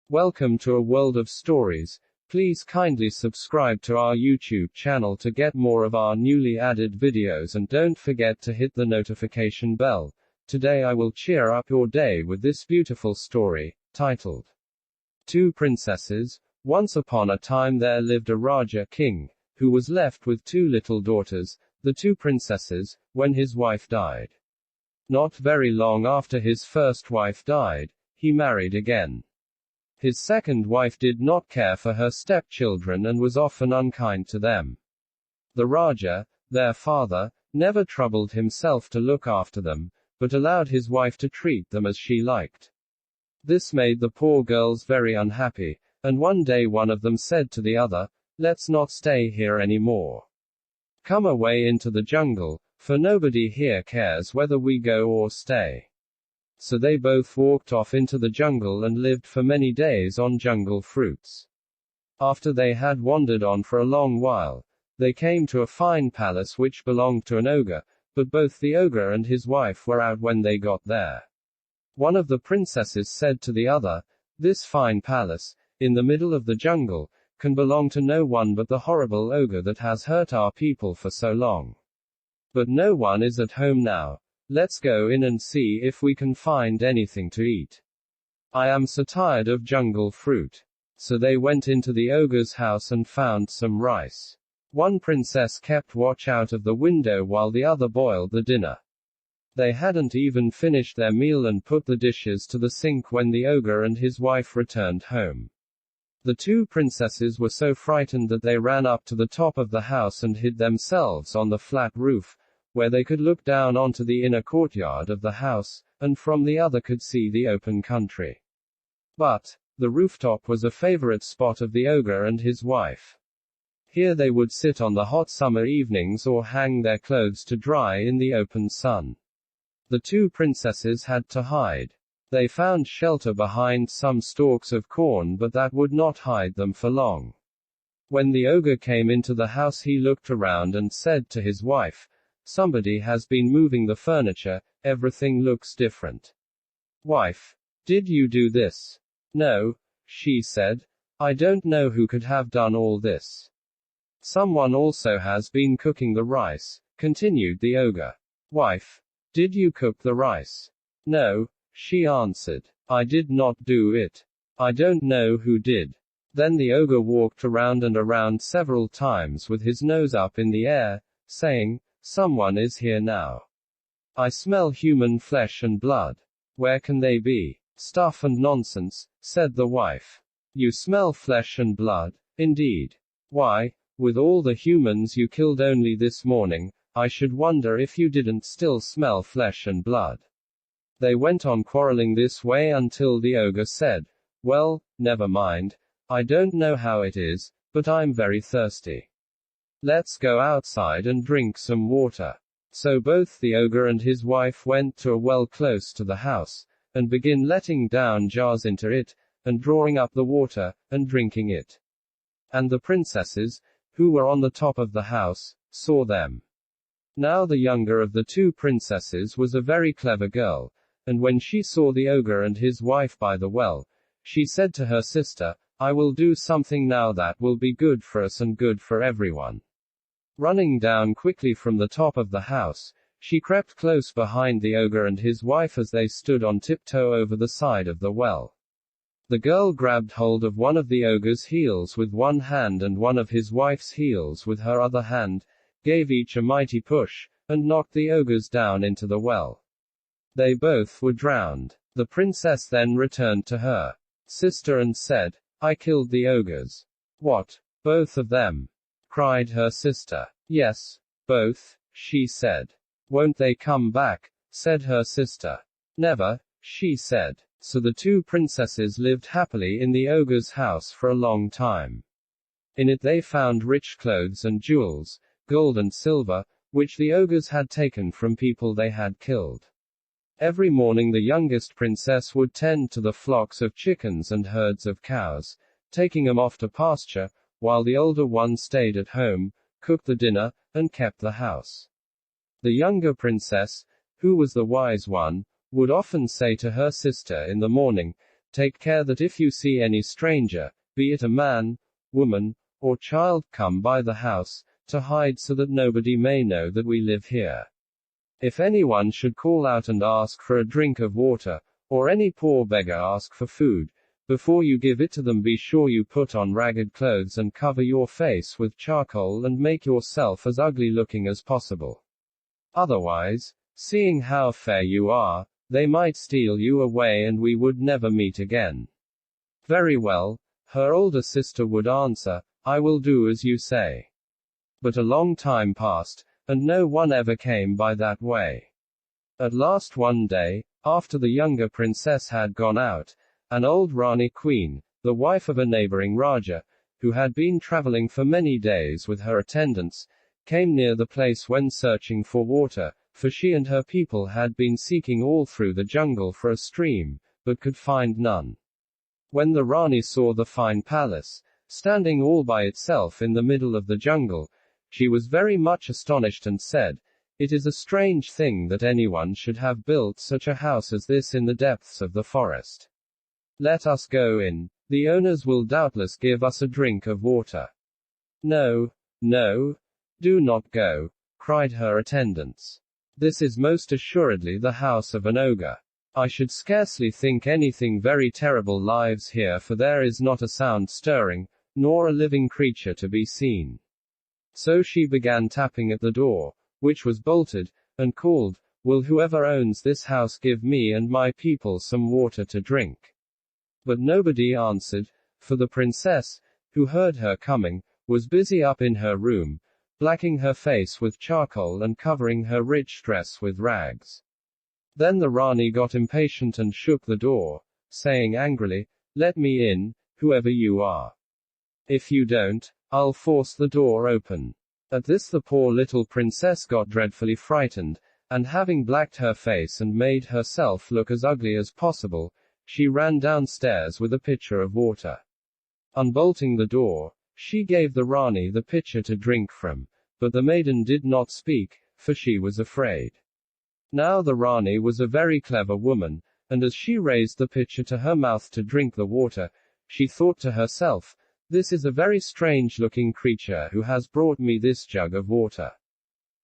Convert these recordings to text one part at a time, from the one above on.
Welcome to a world of stories. Please kindly subscribe to our YouTube channel to get more of our newly added videos and don't forget to hit the notification bell. Today I will cheer up your day with this beautiful story, titled Two Princesses. Once upon a time there lived a Raja king, who was left with two little daughters, the two princesses, when his wife died. Not very long after his first wife died, he married again. His second wife did not care for her stepchildren and was often unkind to them. The Raja, their father, never troubled himself to look after them, but allowed his wife to treat them as she liked. This made the poor girls very unhappy, and one day one of them said to the other, "Let's not stay here anymore. Come away into the jungle, for nobody here cares whether we go or stay." So they both walked off into the jungle and lived for many days on jungle fruits. After they had wandered on for a long while, they came to a fine palace which belonged to an ogre, but both the ogre and his wife were out when they got there. One of the princesses said to the other, "This fine palace, in the middle of the jungle, can belong to no one but the horrible ogre that has hurt our people for so long. But no one is at home now. Let's go in and see if we can find anything to eat. I am so tired of jungle fruit." So they went into the ogre's house and found some rice. One princess kept watch out of the window while the other boiled the dinner. They hadn't even finished their meal and put the dishes to the sink when the ogre and his wife returned home. The two princesses were so frightened that they ran up to the top of the house and hid themselves on the flat roof, where they could look down onto the inner courtyard of the house, and from the other could see the open country. But the rooftop was a favorite spot of the ogre and his wife. Here they would sit on the hot summer evenings or hang their clothes to dry in the open sun. The two princesses had to hide. They found shelter behind some stalks of corn, but that would not hide them for long. When the ogre came into the house, he looked around and said to his wife, "Somebody has been moving the furniture, everything looks different." "Wife, did you do this?" "No," she said. "I don't know who could have done all this." "Someone also has been cooking the rice," continued the ogre. "Wife, did you cook the rice?" "No," she answered. "I did not do it. I don't know who did." Then the ogre walked around and around several times with his nose up in the air, saying, "Someone is here now. I smell human flesh and blood. Where can they be?" "Stuff and nonsense," said the wife. "You smell flesh and blood, indeed. Why, with all the humans you killed only this morning, I should wonder if you didn't still smell flesh and blood." They went on quarreling this way until the ogre said, "Well, never mind. I don't know how it is, but I'm very thirsty. Let's go outside and drink some water." So both the ogre and his wife went to a well close to the house, and began letting down jars into it, and drawing up the water, and drinking it. And the princesses, who were on the top of the house, saw them. Now the younger of the two princesses was a very clever girl, and when she saw the ogre and his wife by the well, she said to her sister, "I will do something now that will be good for us and good for everyone." Running down quickly from the top of the house, she crept close behind the ogre and his wife as they stood on tiptoe over the side of the well. The girl grabbed hold of one of the ogre's heels with one hand and one of his wife's heels with her other hand, gave each a mighty push, and knocked the ogres down into the well. They both were drowned. The princess then returned to her sister and said, "I killed the ogres." "What, both of them?" cried her sister. "Yes, both," she said. "Won't they come back?" said her sister. "Never," she said. So the two princesses lived happily in the ogre's house for a long time. In it they found rich clothes and jewels, gold and silver, which the ogres had taken from people they had killed. Every morning the youngest princess would tend to the flocks of chickens and herds of cows, taking them off to pasture, while the older one stayed at home, cooked the dinner, and kept the house. The younger princess, who was the wise one, would often say to her sister in the morning, Take care that if you see any stranger, be it a man, woman, or child, come by the house, to hide so that nobody may know that we live here. If anyone should call out and ask for a drink of water, or any poor beggar ask for food, before you give it to them be sure you put on ragged clothes and cover your face with charcoal and make yourself as ugly looking as possible. Otherwise, seeing how fair you are, they might steal you away and we would never meet again. Very well, her older sister would answer, I will do as you say. But a long time passed, and no one ever came by that way. At last one day, after the younger princess had gone out, an old Rani queen, the wife of a neighboring Raja, who had been traveling for many days with her attendants, came near the place when searching for water, for she and her people had been seeking all through the jungle for a stream, but could find none. When the Rani saw the fine palace, standing all by itself in the middle of the jungle, she was very much astonished and said, It is a strange thing that anyone should have built such a house as this in the depths of the forest. Let us go in, the owners will doubtless give us a drink of water. No, no, do not go, cried her attendants. This is most assuredly the house of an ogre. I should scarcely think anything very terrible lives here, for there is not a sound stirring, nor a living creature to be seen. So she began tapping at the door, which was bolted, and called, Will whoever owns this house give me and my people some water to drink? But nobody answered, for the princess, who heard her coming, was busy up in her room, blacking her face with charcoal and covering her rich dress with rags. Then the Rani got impatient and shook the door, saying angrily, Let me in, whoever you are. If you don't, I'll force the door open. At this the poor little princess got dreadfully frightened, and having blacked her face and made herself look as ugly as possible, she ran downstairs with a pitcher of water. Unbolting the door, she gave the Rani the pitcher to drink from, but the maiden did not speak, for she was afraid. Now the Rani was a very clever woman, and as she raised the pitcher to her mouth to drink the water, she thought to herself, This is a very strange-looking creature who has brought me this jug of water.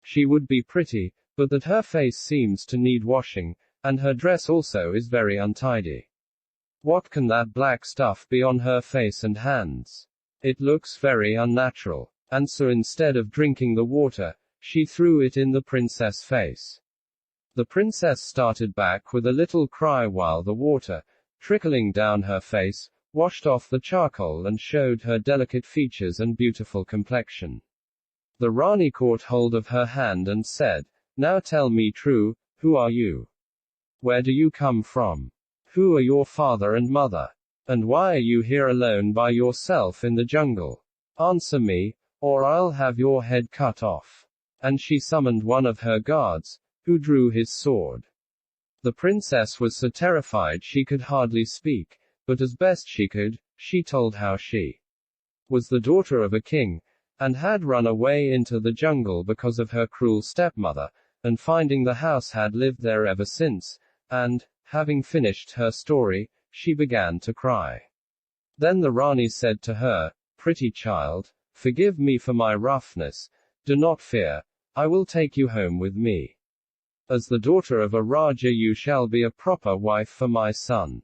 She would be pretty, but that her face seems to need washing, and her dress also is very untidy. What can that black stuff be on her face and hands? It looks very unnatural. And so instead of drinking the water, she threw it in the princess' face. The princess started back with a little cry while the water, trickling down her face, washed off the charcoal and showed her delicate features and beautiful complexion. The Rani caught hold of her hand and said, Now tell me true, who are you? Where do you come from? Who are your father and mother? And why are you here alone by yourself in the jungle? Answer me, or I'll have your head cut off. And she summoned one of her guards, who drew his sword. The princess was so terrified she could hardly speak, but as best she could, she told how she was the daughter of a king, and had run away into the jungle because of her cruel stepmother, and finding the house had lived there ever since, and, having finished her story, she began to cry. Then the Rani said to her, Pretty child, forgive me for my roughness, do not fear, I will take you home with me. As the daughter of a Raja you shall be a proper wife for my son.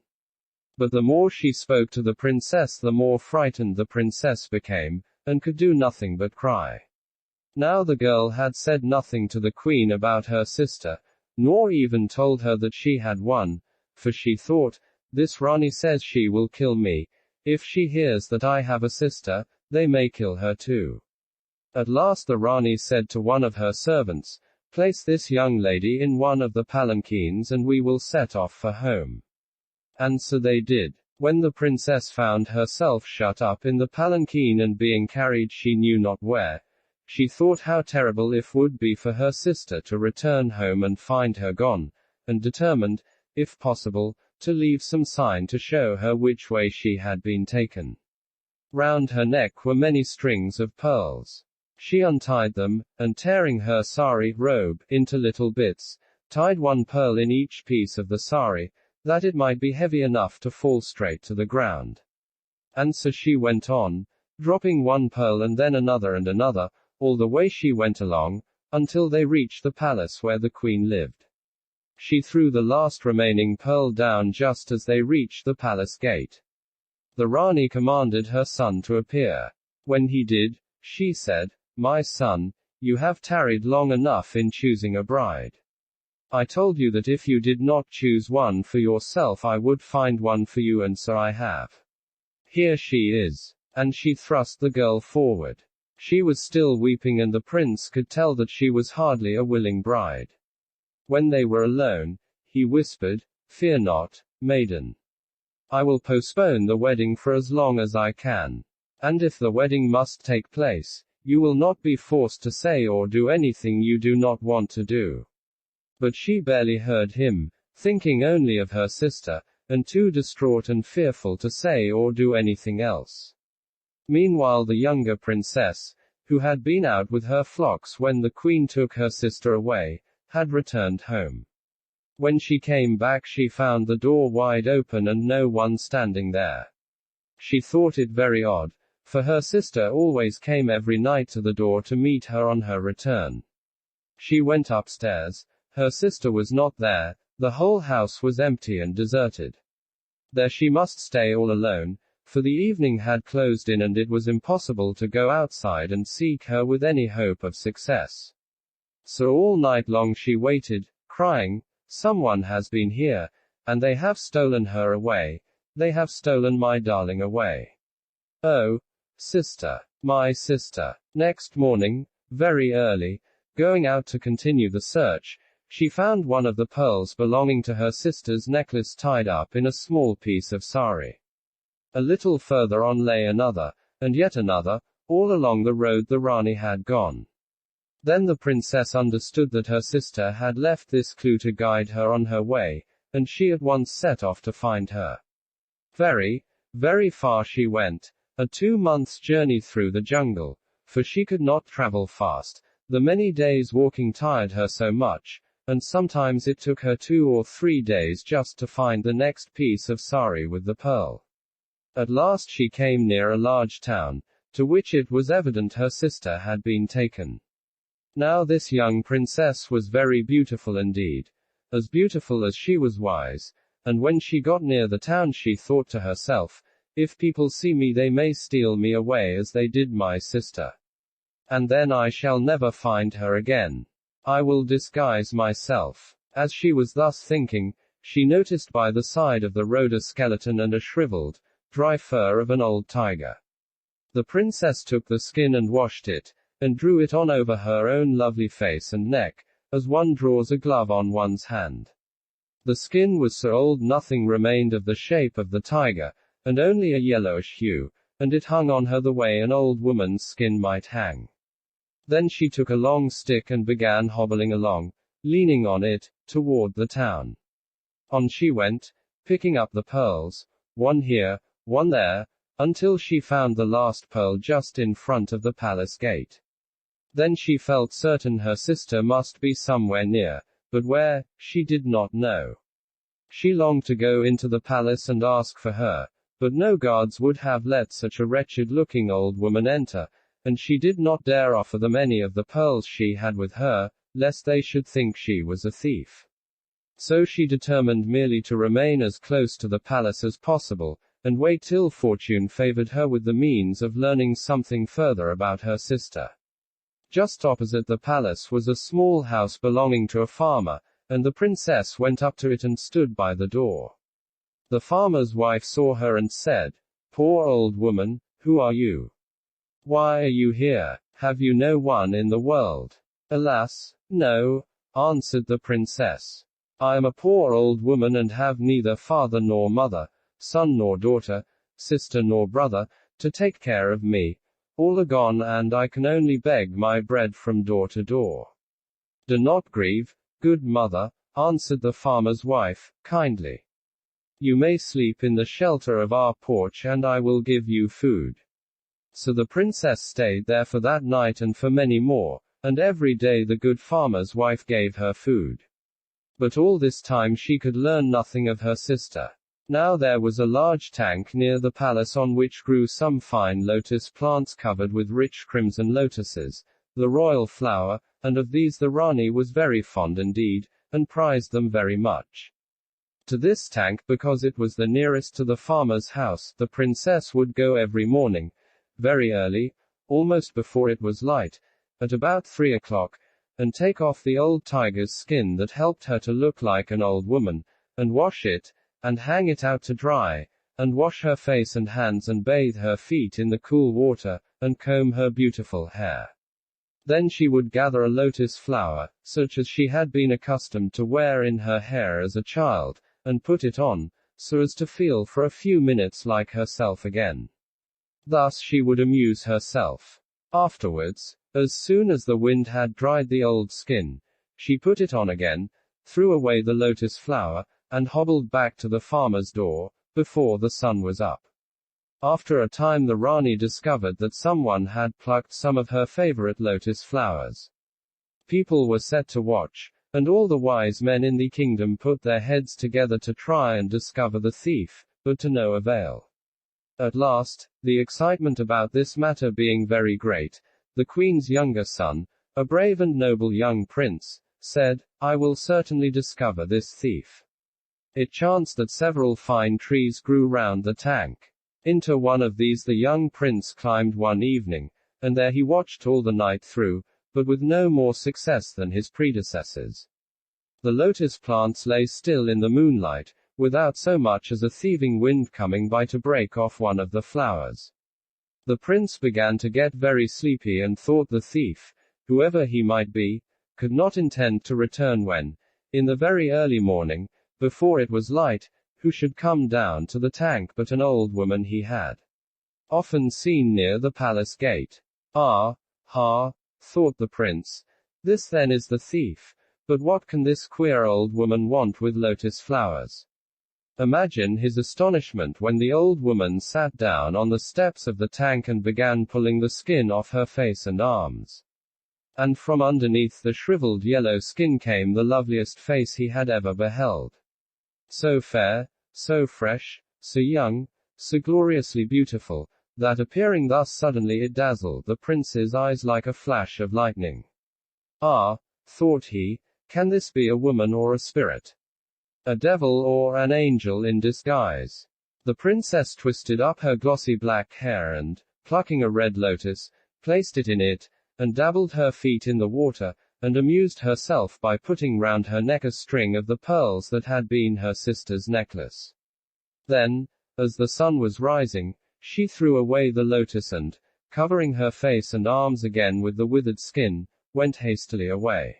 But the more she spoke to the princess the more frightened the princess became, and could do nothing but cry. Now the girl had said nothing to the queen about her sister, nor even told her that she had one, for she thought, This Rani says she will kill me. If she hears that I have a sister, they may kill her too. At last the Rani said to one of her servants, Place this young lady in one of the palanquins and we will set off for home. And so they did. When the princess found herself shut up in the palanquin and being carried she knew not where, she thought how terrible it would be for her sister to return home and find her gone, and determined, if possible, to leave some sign to show her which way she had been taken. Round her neck were many strings of pearls. She untied them, and tearing her sari robe into little bits, tied one pearl in each piece of the sari, that it might be heavy enough to fall straight to the ground. And so she went on, dropping one pearl and then another, all the way she went along, until they reached the palace where the queen lived. She threw the last remaining pearl down just as they reached the palace gate. The Rani commanded her son to appear. When he did, she said, "My son, you have tarried long enough in choosing a bride. I told you that if you did not choose one for yourself I would find one for you, and so I have. Here she is." And she thrust the girl forward. She was still weeping and the prince could tell that she was hardly a willing bride. When they were alone, he whispered, "Fear not, maiden. I will postpone the wedding for as long as I can. And if the wedding must take place, you will not be forced to say or do anything you do not want to do." But she barely heard him, thinking only of her sister, and too distraught and fearful to say or do anything else. Meanwhile the younger princess, who had been out with her flocks when the queen took her sister away, had returned home. When she came back she found the door wide open and no one standing there. She thought it very odd, for her sister always came every night to the door to meet her on her return. She went upstairs. Her sister was not there, the whole house was empty and deserted. There she must stay all alone, for the evening had closed in and it was impossible to go outside and seek her with any hope of success. So all night long she waited, crying, "Someone has been here, and they have stolen her away. They have stolen my darling away. Oh, sister, my sister." Next morning, very early, going out to continue the search, she found one of the pearls belonging to her sister's necklace tied up in a small piece of sari. A little further on lay another, and yet another, all along the road the Rani had gone. Then the princess understood that her sister had left this clue to guide her on her way, and she at once set off to find her. Very, very far she went, a 2 months' journey through the jungle, for she could not travel fast. The many days walking tired her so much, and sometimes it took her 2 or 3 days just to find the next piece of sari with the pearl. At last she came near a large town, to which it was evident her sister had been taken. Now this young princess was very beautiful indeed, as beautiful as she was wise, and when she got near the town she thought to herself, "If people see me they may steal me away as they did my sister. And then I shall never find her again. I will disguise myself." As she was thus thinking, she noticed by the side of the road a skeleton and a shriveled, dry fur of an old tiger. The princess took the skin and washed it, and drew it on over her own lovely face and neck, as one draws a glove on one's hand. The skin was so old nothing remained of the shape of the tiger, and only a yellowish hue, and it hung on her the way an old woman's skin might hang. Then she took a long stick and began hobbling along, leaning on it, toward the town. On she went, picking up the pearls, one here, one there, until she found the last pearl just in front of the palace gate. Then she felt certain her sister must be somewhere near, but where, she did not know. She longed to go into the palace and ask for her, but no guards would have let such a wretched-looking old woman enter, and she did not dare offer them any of the pearls she had with her, lest they should think she was a thief. So she determined merely to remain as close to the palace as possible, and wait till fortune favored her with the means of learning something further about her sister. Just opposite the palace was a small house belonging to a farmer, and the princess went up to it and stood by the door. The farmer's wife saw her and said, "Poor old woman, who are you? Why are you here? Have you no one in the world?" "Alas, no," answered the princess. "I am a poor old woman and have neither father nor mother, son nor daughter, sister nor brother, to take care of me. All are gone and I can only beg my bread from door to door." "Do not grieve, good mother," answered the farmer's wife, kindly. "You may sleep in the shelter of our porch and I will give you food." So the princess stayed there for that night and for many more, and every day the good farmer's wife gave her food. But all this time she could learn nothing of her sister. Now there was a large tank near the palace on which grew some fine lotus plants covered with rich crimson lotuses, the royal flower, and of these the Rani was very fond indeed, and prized them very much. To this tank, because it was the nearest to the farmer's house, the princess would go every morning, very early, almost before it was light, at about 3 o'clock, and take off the old tiger's skin that helped her to look like an old woman, and wash it, and hang it out to dry, and wash her face and hands and bathe her feet in the cool water, and comb her beautiful hair. Then she would gather a lotus flower, such as she had been accustomed to wear in her hair as a child, and put it on, so as to feel for a few minutes like herself again. Thus she would amuse herself. Afterwards, as soon as the wind had dried the old skin, she put it on again, threw away the lotus flower, and hobbled back to the farmer's door, before the sun was up. After a time the Rani discovered that someone had plucked some of her favorite lotus flowers. People were set to watch, and all the wise men in the kingdom put their heads together to try and discover the thief, but to no avail. At last, the excitement about this matter being very great, the queen's younger son, a brave and noble young prince, said, "I will certainly discover this thief." It chanced that several fine trees grew round the tank. Into one of these the young prince climbed one evening, and there he watched all the night through, but with no more success than his predecessors. The lotus plants lay still in the moonlight, without so much as a thieving wind coming by to break off one of the flowers. The prince began to get very sleepy and thought the thief, whoever he might be, could not intend to return when, in the very early morning, before it was light, who should come down to the tank but an old woman he had often seen near the palace gate. Ah, ha, thought the prince, this then is the thief, but what can this queer old woman want with lotus flowers? Imagine his astonishment when the old woman sat down on the steps of the tank and began pulling the skin off her face and arms. And from underneath the shriveled yellow skin came the loveliest face he had ever beheld. So fair, so fresh, so young, so gloriously beautiful, that appearing thus suddenly it dazzled the prince's eyes like a flash of lightning. Ah, thought he, can this be a woman or a spirit? A devil or an angel in disguise? The princess twisted up her glossy black hair and, plucking a red lotus, placed it in it, and dabbled her feet in the water, and amused herself by putting round her neck a string of the pearls that had been her sister's necklace. Then, as the sun was rising, she threw away the lotus and, covering her face and arms again with the withered skin, went hastily away.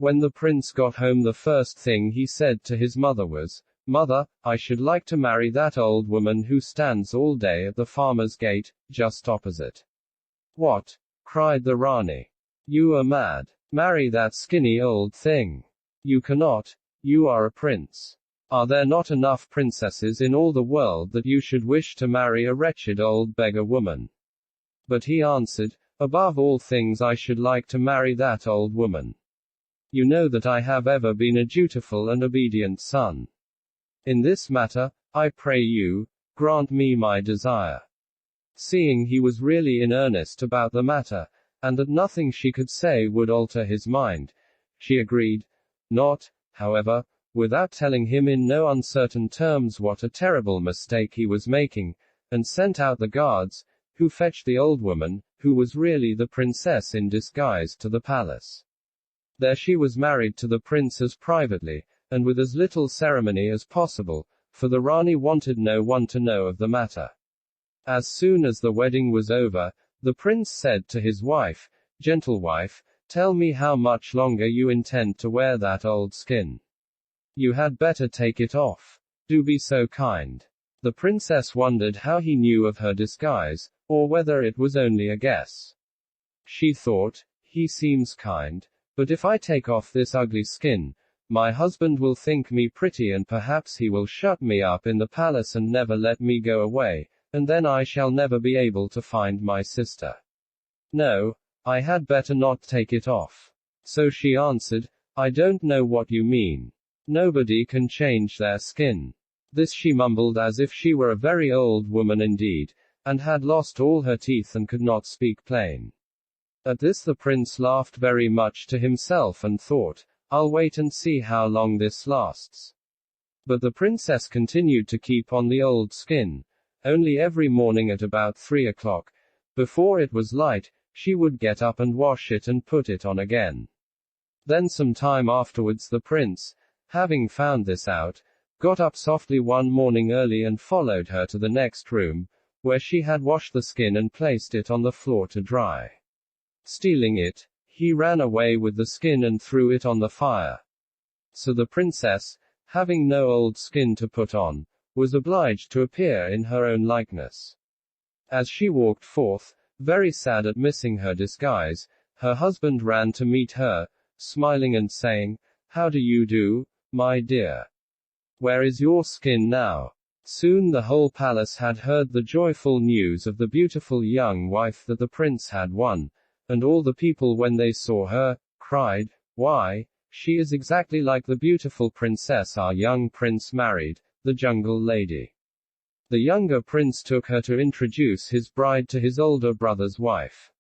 When the prince got home the first thing he said to his mother was, "Mother, I should like to marry that old woman who stands all day at the farmer's gate, just opposite." "What?" cried the Rani. "You are mad. Marry that skinny old thing. You cannot. You are a prince. Are there not enough princesses in all the world that you should wish to marry a wretched old beggar woman?" But he answered, "Above all things I should like to marry that old woman. You know that I have ever been a dutiful and obedient son. In this matter, I pray you, grant me my desire." Seeing he was really in earnest about the matter, and that nothing she could say would alter his mind, she agreed, not, however, without telling him in no uncertain terms what a terrible mistake he was making, and sent out the guards, who fetched the old woman, who was really the princess in disguise, to the palace. There she was married to the prince as privately, and with as little ceremony as possible, for the Rani wanted no one to know of the matter. As soon as the wedding was over, the prince said to his wife, "Gentle wife, tell me how much longer you intend to wear that old skin. You had better take it off. Do be so kind." The princess wondered how he knew of her disguise, or whether it was only a guess. She thought, he seems kind, but if I take off this ugly skin, my husband will think me pretty and perhaps he will shut me up in the palace and never let me go away, and then I shall never be able to find my sister. No, I had better not take it off. So she answered, "I don't know what you mean. Nobody can change their skin. This she mumbled as if she were a very old woman indeed, and had lost all her teeth and could not speak plain. At this the prince laughed very much to himself and thought, I'll wait and see how long this lasts. But the princess continued to keep on the old skin. Only every morning at about 3 o'clock, before it was light, she would get up and wash it and put it on again. Then some time afterwards the prince, having found this out, got up softly one morning early and followed her to the next room, where she had washed the skin and placed it on the floor to dry. Stealing it, he ran away with the skin and threw it on the fire. So the princess, having no old skin to put on, was obliged to appear in her own likeness. As she walked forth, very sad at missing her disguise, her husband ran to meet her, smiling and saying, How do you do, my dear? Where is your skin now? Soon the whole palace had heard the joyful news of the beautiful young wife that the prince had won, and all the people when they saw her, cried, Why, she is exactly like the beautiful princess our young prince married, the jungle lady. The younger prince took her to introduce his bride to his older brother's wife.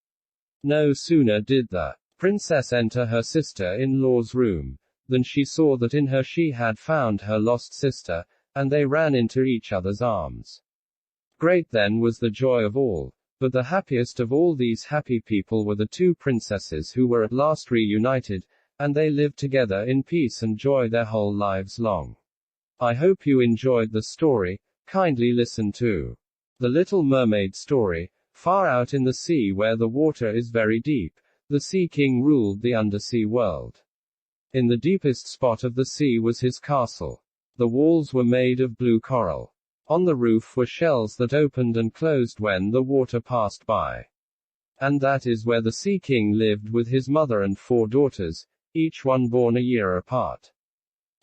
No sooner did the princess enter her sister-in-law's room, than she saw that in her she had found her lost sister, and they ran into each other's arms. Great then was the joy of all, but the happiest of all these happy people were the two princesses who were at last reunited, and they lived together in peace and joy their whole lives long. I hope you enjoyed the story. Kindly listen to The Little Mermaid story. Far out in the sea where the water is very deep, the Sea King ruled the undersea world. In the deepest spot of the sea was his castle. The walls were made of blue coral. On the roof were shells that opened and closed when the water passed by. And that is where the Sea King lived with his mother and 4 daughters, each one born a year apart.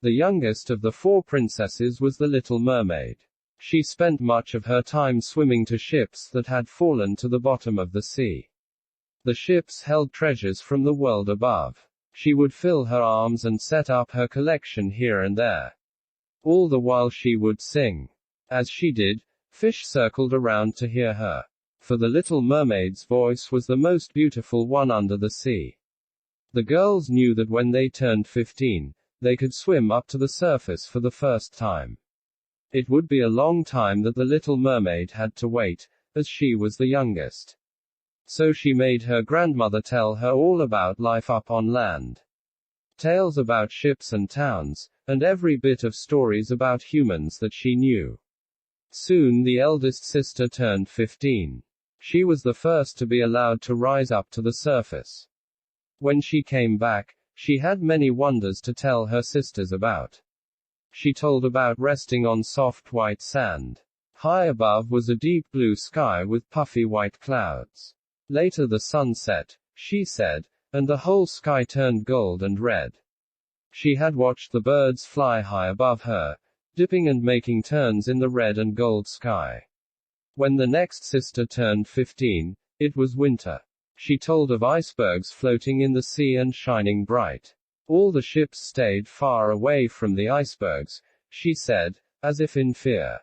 The youngest of the 4 princesses was the Little Mermaid. She spent much of her time swimming to ships that had fallen to the bottom of the sea. The ships held treasures from the world above. She would fill her arms and set up her collection here and there. All the while she would sing. As she did, fish circled around to hear her. For the Little Mermaid's voice was the most beautiful one under the sea. The girls knew that when they turned 15, they could swim up to the surface for the first time. It would be a long time that the Little Mermaid had to wait, as she was the youngest. So she made her grandmother tell her all about life up on land. Tales about ships and towns, and every bit of stories about humans that she knew. Soon the eldest sister turned 15. She was the first to be allowed to rise up to the surface. When she came back, she had many wonders to tell her sisters about. She told about resting on soft white sand. High above was a deep blue sky with puffy white clouds. Later the sun set, she said, and the whole sky turned gold and red. She had watched the birds fly high above her, dipping and making turns in the red and gold sky. When the next sister turned 15, it was winter. She told of icebergs floating in the sea and shining bright. All the ships stayed far away from the icebergs, she said, as if in fear.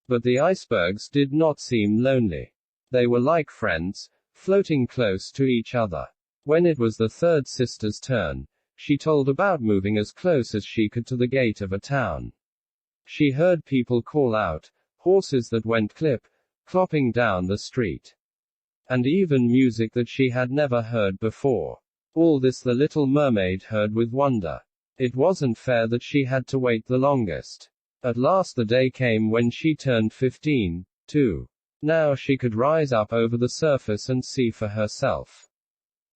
But the icebergs did not seem lonely. They were like friends, floating close to each other. When it was the third sister's turn, she told about moving as close as she could to the gate of a town. She heard people call out, horses that went clip, clopping down the street. And even music that she had never heard before. All this the Little Mermaid heard with wonder. It wasn't fair that she had to wait the longest. At last the day came when she turned 15, too. Now she could rise up over the surface and see for herself.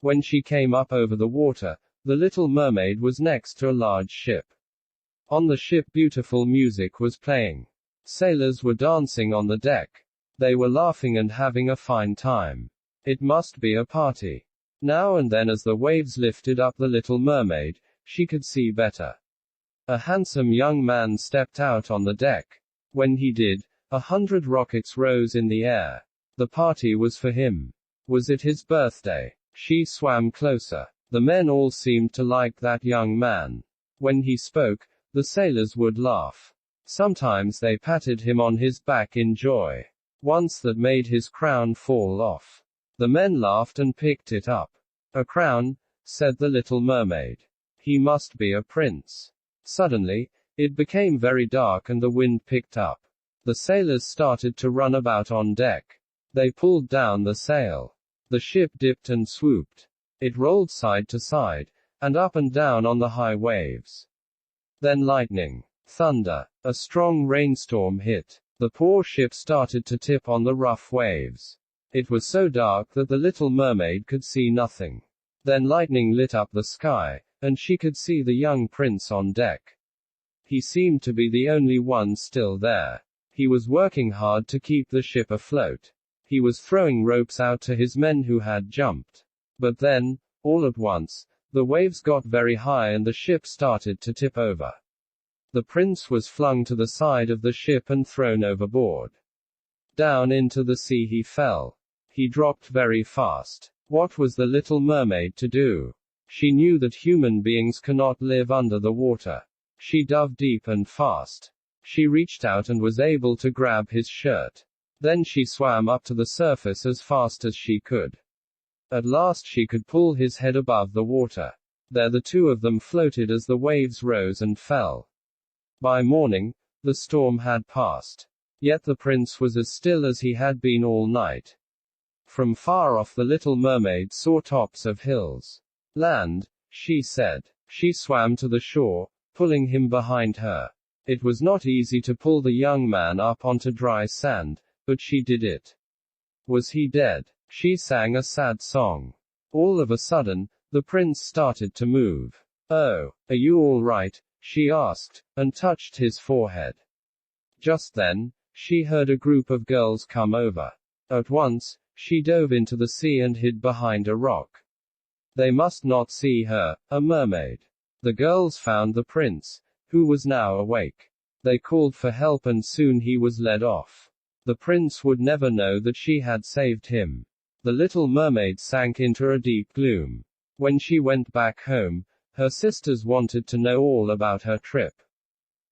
When she came up over the water, the Little Mermaid was next to a large ship. On the ship beautiful music was playing. Sailors were dancing on the deck. They were laughing and having a fine time. It must be a party. Now and then as the waves lifted up the Little Mermaid, she could see better. A handsome young man stepped out on the deck. When he did, 100 rockets rose in the air. The party was for him. Was it his birthday? She swam closer. The men all seemed to like that young man. When he spoke, The sailors would laugh. Sometimes they patted him on his back in joy. Once that made his crown fall off. The men laughed and picked it up. A crown, said the little mermaid. He must be a prince. Suddenly, it became very dark and the wind picked up. The sailors started to run about on deck. They pulled down the sail. The ship dipped and swooped. It rolled side to side, and up and down on the high waves. Then lightning, thunder, a strong rainstorm hit. The poor ship started to tip on the rough waves. It was so dark that the little mermaid could see nothing. Then lightning lit up the sky, and she could see the young prince on deck. He seemed to be the only one still there. He was working hard to keep the ship afloat. He was throwing ropes out to his men who had jumped. But then, all at once, the waves got very high and the ship started to tip over. The prince was flung to the side of the ship and thrown overboard. Down into the sea he fell. He dropped very fast. What was the little mermaid to do? She knew that human beings cannot live under the water. She dove deep and fast. She reached out and was able to grab his shirt. Then she swam up to the surface as fast as she could. At last she could pull his head above the water. There the two of them floated as the waves rose and fell. By morning, the storm had passed. Yet the prince was as still as he had been all night. From far off the little mermaid saw tops of hills. Land, she said. She swam to the shore, pulling him behind her. It was not easy to pull the young man up onto dry sand, but she did it. Was he dead? She sang a sad song. All of a sudden, the prince started to move. Oh, are you all right? She asked, and touched his forehead. Just then, she heard a group of girls come over. At once, she dove into the sea and hid behind a rock. They must not see her, a mermaid. The girls found the prince, who was now awake. They called for help and soon he was led off. The prince would never know that she had saved him. The little mermaid sank into a deep gloom. When she went back home, her sisters wanted to know all about her trip.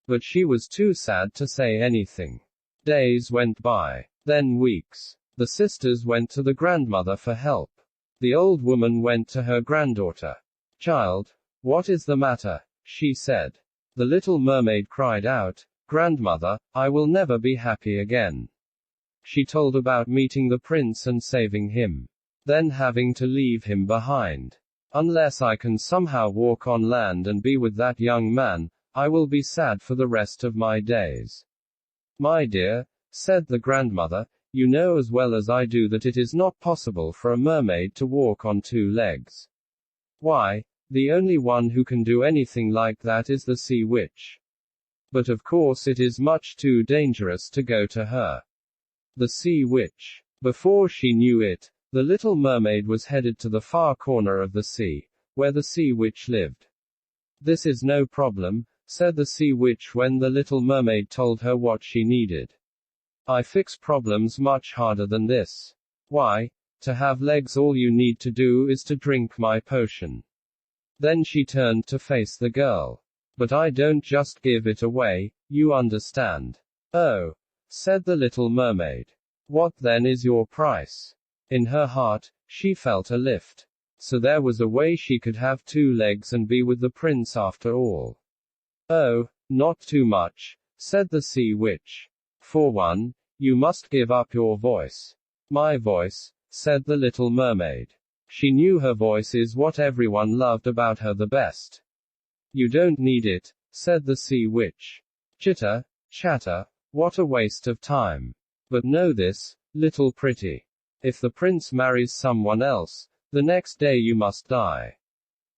But she was too sad to say anything. Days went by. Then weeks. The sisters went to the grandmother for help. The old woman went to her granddaughter. Child, what is the matter? She said. The little mermaid cried out, Grandmother, I will never be happy again. She told about meeting the prince and saving him. Then having to leave him behind. Unless I can somehow walk on land and be with that young man, I will be sad for the rest of my days. My dear, said the grandmother, you know as well as I do that it is not possible for a mermaid to walk on two legs. Why, the only one who can do anything like that is the sea witch. But of course it is much too dangerous to go to her. The sea witch. Before she knew it, the little mermaid was headed to the far corner of the sea, where the sea witch lived. This is no problem, said the sea witch when the little mermaid told her what she needed. I fix problems much harder than this. Why, to have legs all you need to do is to drink my potion. Then she turned to face the girl. But I don't just give it away, you understand. Oh, said the little mermaid. What then is your price? In her heart, she felt a lift. So there was a way she could have two legs and be with the prince after all. Oh, not too much, said the sea witch. For one, you must give up your voice. My voice, said the little mermaid. She knew her voice is what everyone loved about her the best. You don't need it, said the sea witch. Chitter, chatter, what a waste of time. But know this, little pretty. If the prince marries someone else, the next day you must die.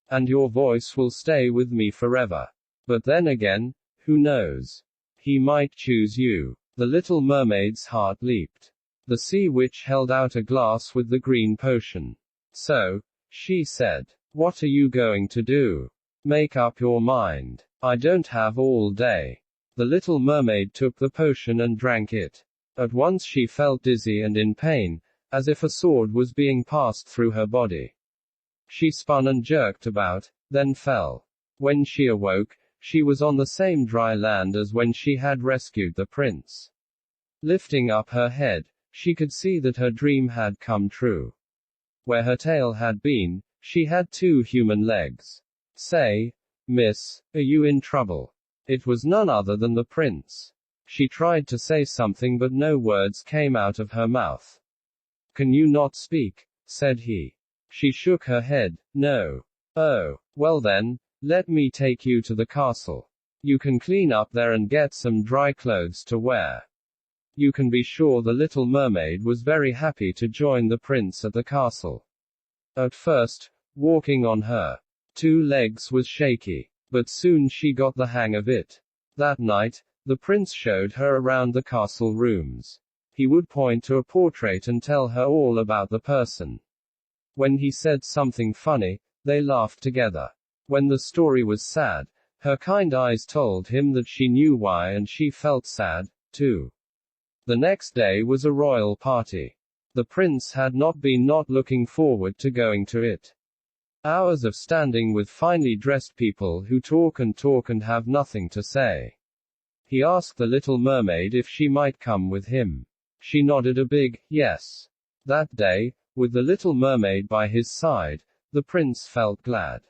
And your voice will stay with me forever. But then again, who knows? He might choose you. The little mermaid's heart leaped. The sea witch held out a glass with the green potion. So, she said, what are you going to do? Make up your mind. I don't have all day. The little mermaid took the potion and drank it. At once she felt dizzy and in pain, as if a sword was being passed through her body. She spun and jerked about, then fell. When she awoke, She was on the same dry land as when she had rescued the prince. Lifting up her head, she could see that her dream had come true. Where her tail had been, she had 2 human legs. Say, miss, are you in trouble? It was none other than the prince. She tried to say something but no words came out of her mouth. Can you not speak? Said he. She shook her head. No. Oh, well then, let me take you to the castle. You can clean up there and get some dry clothes to wear. You can be sure the little mermaid was very happy to join the prince at the castle. At first, walking on her 2 legs was shaky, but soon she got the hang of it. That night, the prince showed her around the castle rooms. He would point to a portrait and tell her all about the person. When he said something funny, they laughed together. When the story was sad, her kind eyes told him that she knew why and she felt sad, too. The next day was a royal party. The prince had not been not looking forward to going to it. Hours of standing with finely dressed people who talk and have nothing to say. He asked the little mermaid if she might come with him. She nodded a big yes. That day, with the little mermaid by his side, the prince felt glad.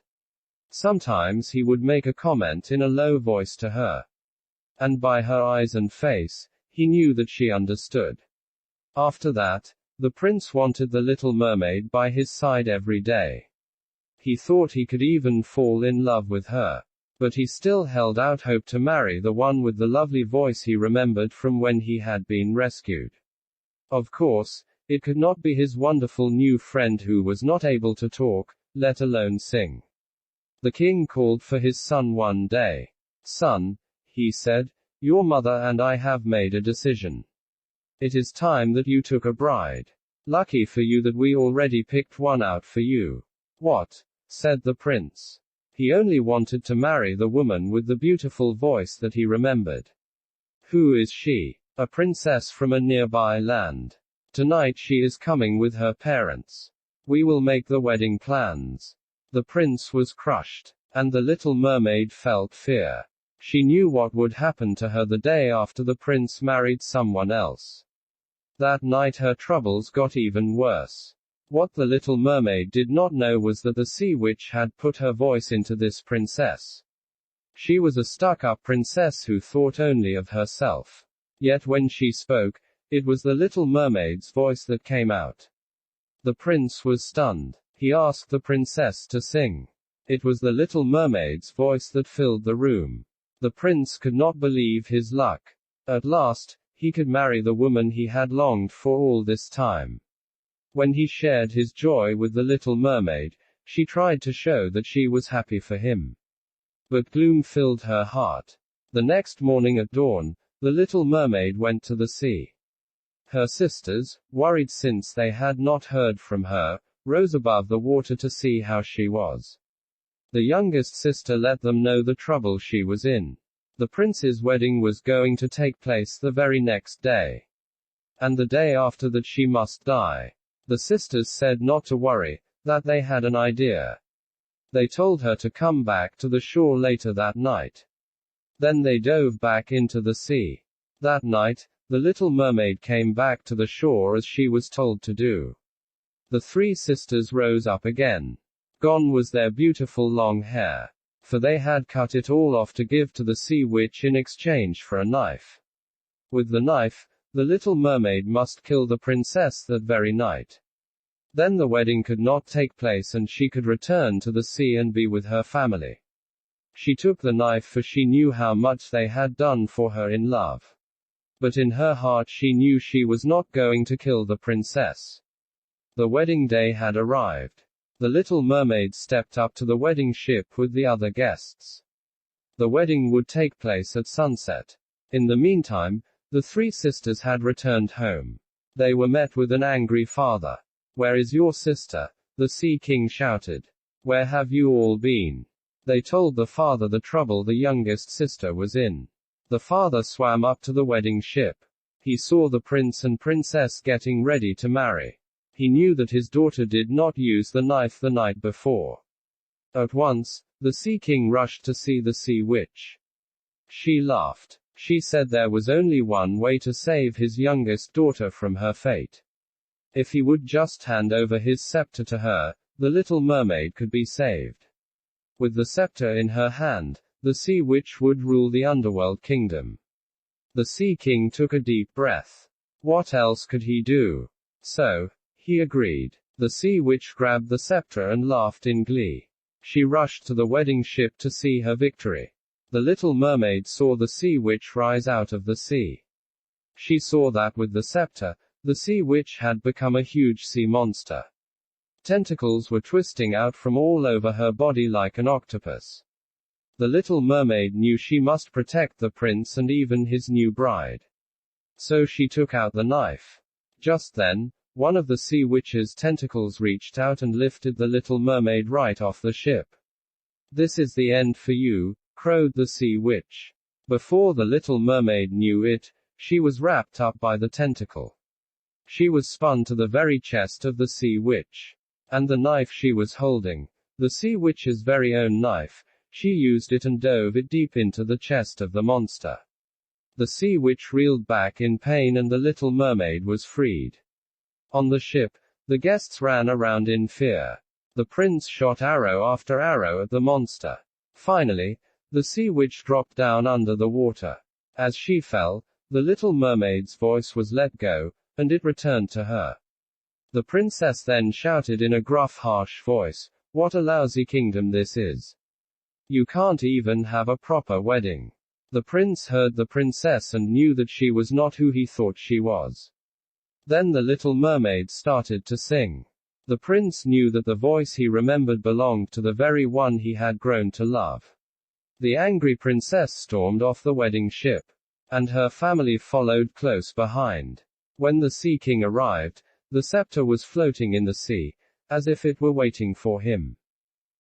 Sometimes he would make a comment in a low voice to her. And by her eyes and face, he knew that she understood. After that, the prince wanted the little mermaid by his side every day. He thought he could even fall in love with her. But he still held out hope to marry the one with the lovely voice he remembered from when he had been rescued. Of course, it could not be his wonderful new friend who was not able to talk, let alone sing. The king called for his son one day. Son, he said, your mother and I have made a decision. It is time that you took a bride. Lucky for you that we already picked one out for you. What? Said the prince. He only wanted to marry the woman with the beautiful voice that he remembered. Who is she? A princess from a nearby land. Tonight she is coming with her parents. We will make the wedding plans. The prince was crushed. And the little mermaid felt fear. She knew what would happen to her the day after the prince married someone else. That night her troubles got even worse. What the little mermaid did not know was that the sea witch had put her voice into this princess. She was a stuck-up princess who thought only of herself. Yet when she spoke, it was the little mermaid's voice that came out. The prince was stunned. He asked the princess to sing. It was the little mermaid's voice that filled the room. The prince could not believe his luck. At last, he could marry the woman he had longed for all this time. When he shared his joy with the little mermaid, she tried to show that she was happy for him. But gloom filled her heart. The next morning at dawn, the little mermaid went to the sea. Her sisters, worried since they had not heard from her, rose above the water to see how she was. The youngest sister let them know the trouble she was in. The prince's wedding was going to take place the very next day. And the day after that she must die. The sisters said not to worry, that they had an idea. They told her to come back to the shore later that night. Then they dove back into the sea. That night, the little mermaid came back to the shore as she was told to do. The 3 sisters rose up again. Gone was their beautiful long hair. For they had cut it all off to give to the sea witch in exchange for a knife. With the knife, the little mermaid must kill the princess that very night. Then the wedding could not take place and she could return to the sea and be with her family. She took the knife for she knew how much they had done for her in love. But in her heart she knew she was not going to kill the princess. The wedding day had arrived. The little mermaid stepped up to the wedding ship with the other guests. The wedding would take place at sunset. In the meantime, the 3 sisters had returned home. They were met with an angry father. Where is your sister? The Sea King shouted. Where have you all been? They told the father the trouble the youngest sister was in. The father swam up to the wedding ship. He saw the prince and princess getting ready to marry. He knew that his daughter did not use the knife the night before. At once, the Sea King rushed to see the Sea Witch. She laughed. She said there was only one way to save his youngest daughter from her fate. If he would just hand over his scepter to her, the little mermaid could be saved. With the scepter in her hand, the Sea Witch would rule the underworld kingdom. The Sea King took a deep breath. What else could he do? So, he agreed. The Sea Witch grabbed the scepter and laughed in glee. She rushed to the wedding ship to see her victory. The little mermaid saw the Sea Witch rise out of the sea. She saw that with the scepter, the Sea Witch had become a huge sea monster. Tentacles were twisting out from all over her body like an octopus. The little mermaid knew she must protect the prince and even his new bride. So she took out the knife. Just then, one of the Sea Witch's tentacles reached out and lifted the little mermaid right off the ship. "This is the end for you," crowed the Sea Witch. Before the little mermaid knew it, she was wrapped up by the tentacle. She was spun to the very chest of the Sea Witch. And the knife she was holding, the Sea Witch's very own knife, she used it and dove it deep into the chest of the monster. The Sea Witch reeled back in pain and the little mermaid was freed. On the ship, the guests ran around in fear. The prince shot arrow after arrow at the monster. Finally, the Sea Witch dropped down under the water. As she fell, the little mermaid's voice was let go, and it returned to her. The princess then shouted in a gruff, harsh voice, "What a lousy kingdom this is! You can't even have a proper wedding." The prince heard the princess and knew that she was not who he thought she was. Then the little mermaid started to sing. The prince knew that the voice he remembered belonged to the very one he had grown to love. The angry princess stormed off the wedding ship. And her family followed close behind. When the Sea King arrived, the scepter was floating in the sea, as if it were waiting for him.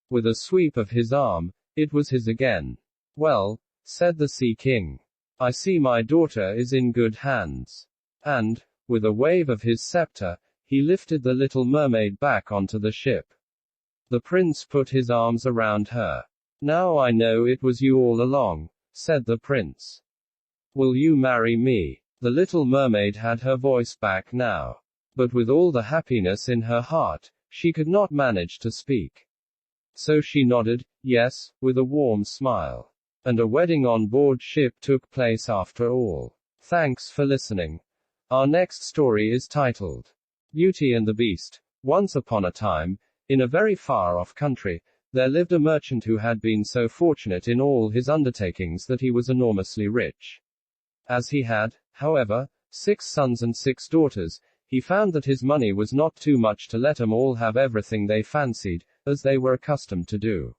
With a sweep of his arm, it was his again. "Well," said the Sea King, "I see my daughter is in good hands." And, with a wave of his scepter, he lifted the little mermaid back onto the ship. The prince put his arms around her. "Now I know it was you all along," said the prince. "Will you marry me?" The little mermaid had her voice back now. But with all the happiness in her heart, she could not manage to speak. So she nodded, yes, with a warm smile. And a wedding on board ship took place after all. Thanks for listening. Our next story is titled Beauty and the Beast. Once upon a time, in a very far-off country, there lived a merchant who had been so fortunate in all his undertakings that he was enormously rich. As he had, however, 6 sons and 6 daughters, he found that his money was not too much to let them all have everything they fancied, as they were accustomed to do.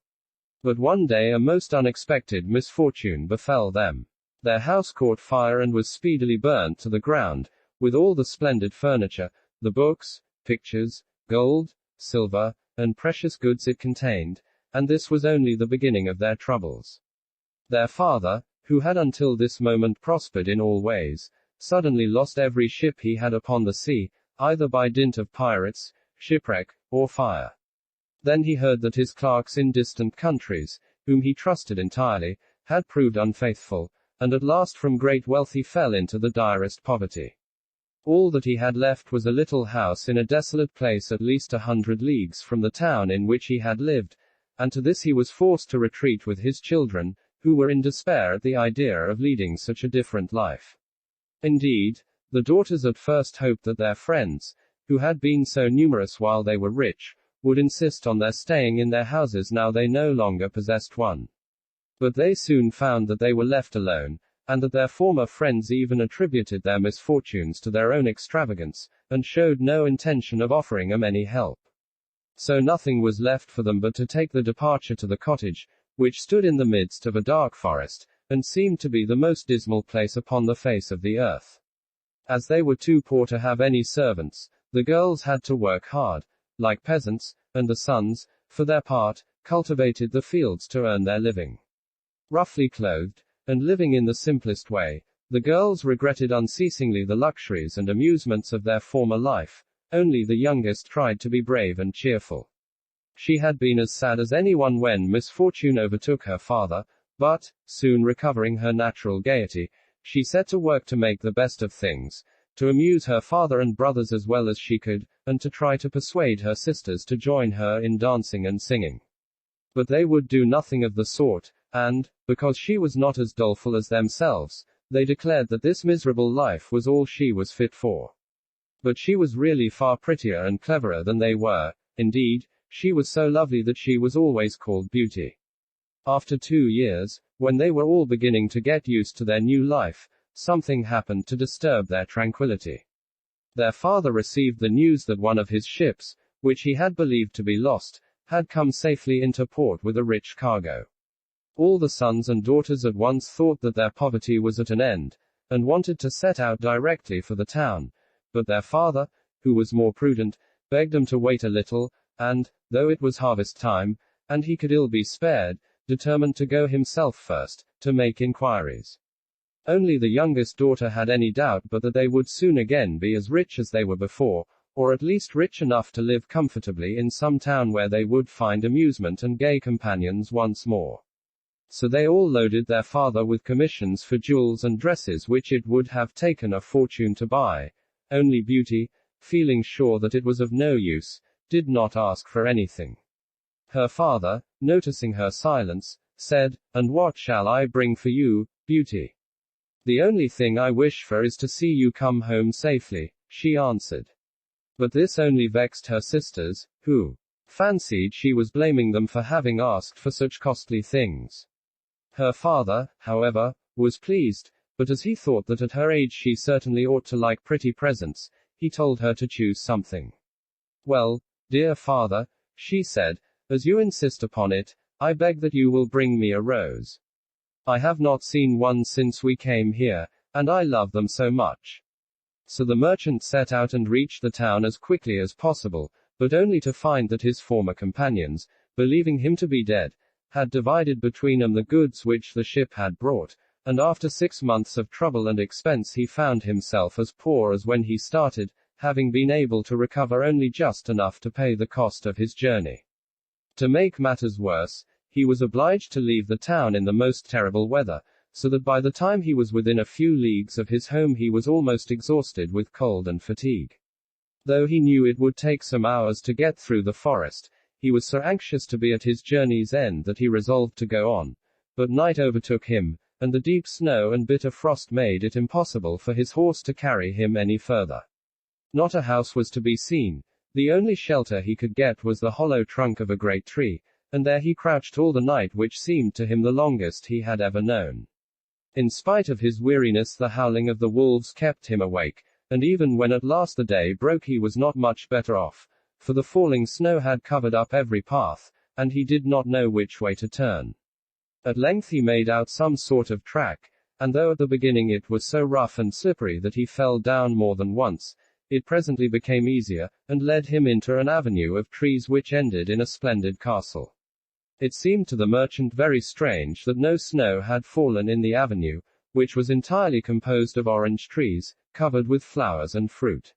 But one day a most unexpected misfortune befell them. Their house caught fire and was speedily burnt to the ground, with all the splendid furniture, the books, pictures, gold, silver, and precious goods it contained, and this was only the beginning of their troubles. Their father, who had until this moment prospered in all ways, suddenly lost every ship he had upon the sea, either by dint of pirates, shipwreck, or fire. Then he heard that his clerks in distant countries, whom he trusted entirely, had proved unfaithful, and at last from great wealth he fell into the direst poverty. All that he had left was a little house in a desolate place at least 100 leagues from the town in which he had lived, and to this he was forced to retreat with his children, who were in despair at the idea of leading such a different life. Indeed, the daughters at first hoped that their friends, who had been so numerous while they were rich, would insist on their staying in their houses now they no longer possessed one. But they soon found that they were left alone, and that their former friends even attributed their misfortunes to their own extravagance, and showed no intention of offering them any help. So nothing was left for them but to take the departure to the cottage, which stood in the midst of a dark forest, and seemed to be the most dismal place upon the face of the earth. As they were too poor to have any servants, the girls had to work hard, like peasants, and the sons, for their part, cultivated the fields to earn their living. Roughly clothed, and living in the simplest way, the girls regretted unceasingly the luxuries and amusements of their former life. Only the youngest tried to be brave and cheerful. She had been as sad as anyone when misfortune overtook her father, but, soon recovering her natural gaiety, she set to work to make the best of things, to amuse her father and brothers as well as she could, and to try to persuade her sisters to join her in dancing and singing. But they would do nothing of the sort, and, because she was not as doleful as themselves, they declared that this miserable life was all she was fit for. But she was really far prettier and cleverer than they were. Indeed, she was so lovely that she was always called Beauty. After 2 years, when they were all beginning to get used to their new life, something happened to disturb their tranquility. Their father received the news that one of his ships, which he had believed to be lost, had come safely into port with a rich cargo. All the sons and daughters at once thought that their poverty was at an end, and wanted to set out directly for the town, but their father, who was more prudent, begged them to wait a little, and, though it was harvest time, and he could ill be spared, determined to go himself first, to make inquiries. Only the youngest daughter had any doubt but that they would soon again be as rich as they were before, or at least rich enough to live comfortably in some town where they would find amusement and gay companions once more. So they all loaded their father with commissions for jewels and dresses which it would have taken a fortune to buy. Only Beauty, feeling sure that it was of no use, did not ask for anything. Her father, noticing her silence, said, "And what shall I bring for you, Beauty?" "The only thing I wish for is to see you come home safely," she answered. But this only vexed her sisters, who fancied she was blaming them for having asked for such costly things. Her father, however, was pleased, but as he thought that at her age she certainly ought to like pretty presents, he told her to choose something. "Well, dear father," she said, "as you insist upon it, I beg that you will bring me a rose. I have not seen one since we came here, and I love them so much." So the merchant set out and reached the town as quickly as possible, but only to find that his former companions, believing him to be dead, had divided between them the goods which the ship had brought, and after 6 months of trouble and expense he found himself as poor as when he started, having been able to recover only just enough to pay the cost of his journey. To make matters worse, he was obliged to leave the town in the most terrible weather, so that by the time he was within a few leagues of his home he was almost exhausted with cold and fatigue. Though he knew it would take some hours to get through the forest, he was so anxious to be at his journey's end that he resolved to go on. But night overtook him, and the deep snow and bitter frost made it impossible for his horse to carry him any further. Not a house was to be seen. The only shelter he could get was the hollow trunk of a great tree, and there he crouched all the night, which seemed to him the longest he had ever known. In spite of his weariness, the howling of the wolves kept him awake, and even when at last the day broke he was not much better off, for the falling snow had covered up every path, and he did not know which way to turn. At length he made out some sort of track, and though at the beginning it was so rough and slippery that he fell down more than once, it presently became easier, and led him into an avenue of trees which ended in a splendid castle. It seemed to the merchant very strange that no snow had fallen in the avenue, which was entirely composed of orange trees, covered with flowers and fruit.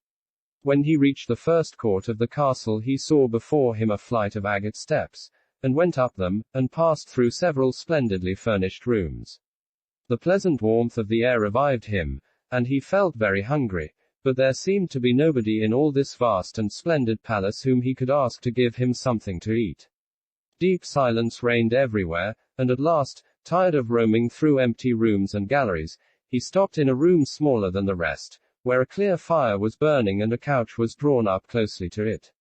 When he reached the first court of the castle he saw before him a flight of agate steps, and went up them, and passed through several splendidly furnished rooms. The pleasant warmth of the air revived him, and he felt very hungry, but there seemed to be nobody in all this vast and splendid palace whom he could ask to give him something to eat. Deep silence reigned everywhere, and at last, tired of roaming through empty rooms and galleries, he stopped in a room smaller than the rest, where a clear fire was burning and a couch was drawn up closely to it.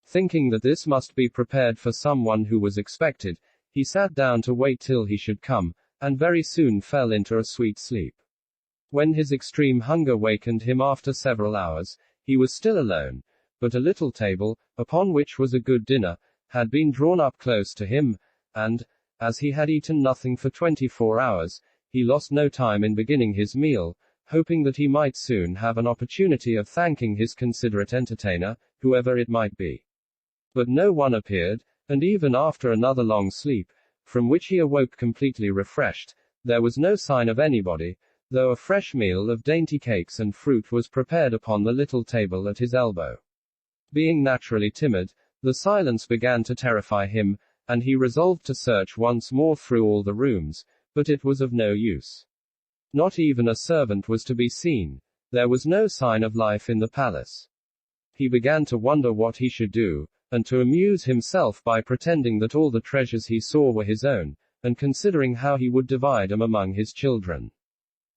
Thinking that this must be prepared for someone who was expected, he sat down to wait till he should come, and very soon fell into a sweet sleep. When his extreme hunger wakened him after several hours, he was still alone, but a little table, upon which was a good dinner, had been drawn up close to him, and, as he had eaten nothing for 24 hours, he lost no time in beginning his meal, hoping that he might soon have an opportunity of thanking his considerate entertainer, whoever it might be. But no one appeared, and even after another long sleep, from which he awoke completely refreshed, there was no sign of anybody, though a fresh meal of dainty cakes and fruit was prepared upon the little table at his elbow. Being naturally timid, The silence began to terrify him, and he resolved to search once more through all the rooms, but it was of no use. Not even a servant was to be seen. There was no sign of life in the palace. He began to wonder what he should do, and to amuse himself by pretending that all the treasures he saw were his own, and considering how he would divide them among his children.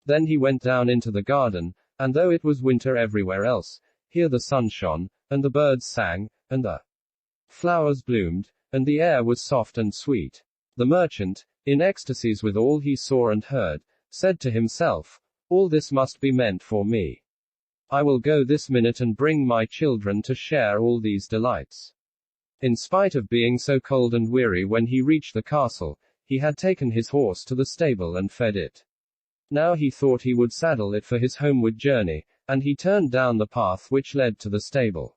Then he went down into the garden, and though it was winter everywhere else, here the sun shone, and the birds sang, and the flowers bloomed, and the air was soft and sweet. The merchant, in ecstasies with all he saw and heard, said to himself, "All this must be meant for me. I will go this minute and bring my children to share all these delights." In spite of being so cold and weary when he reached the castle, he had taken his horse to the stable and fed it. Now he thought he would saddle it for his homeward journey, and he turned down the path which led to the stable.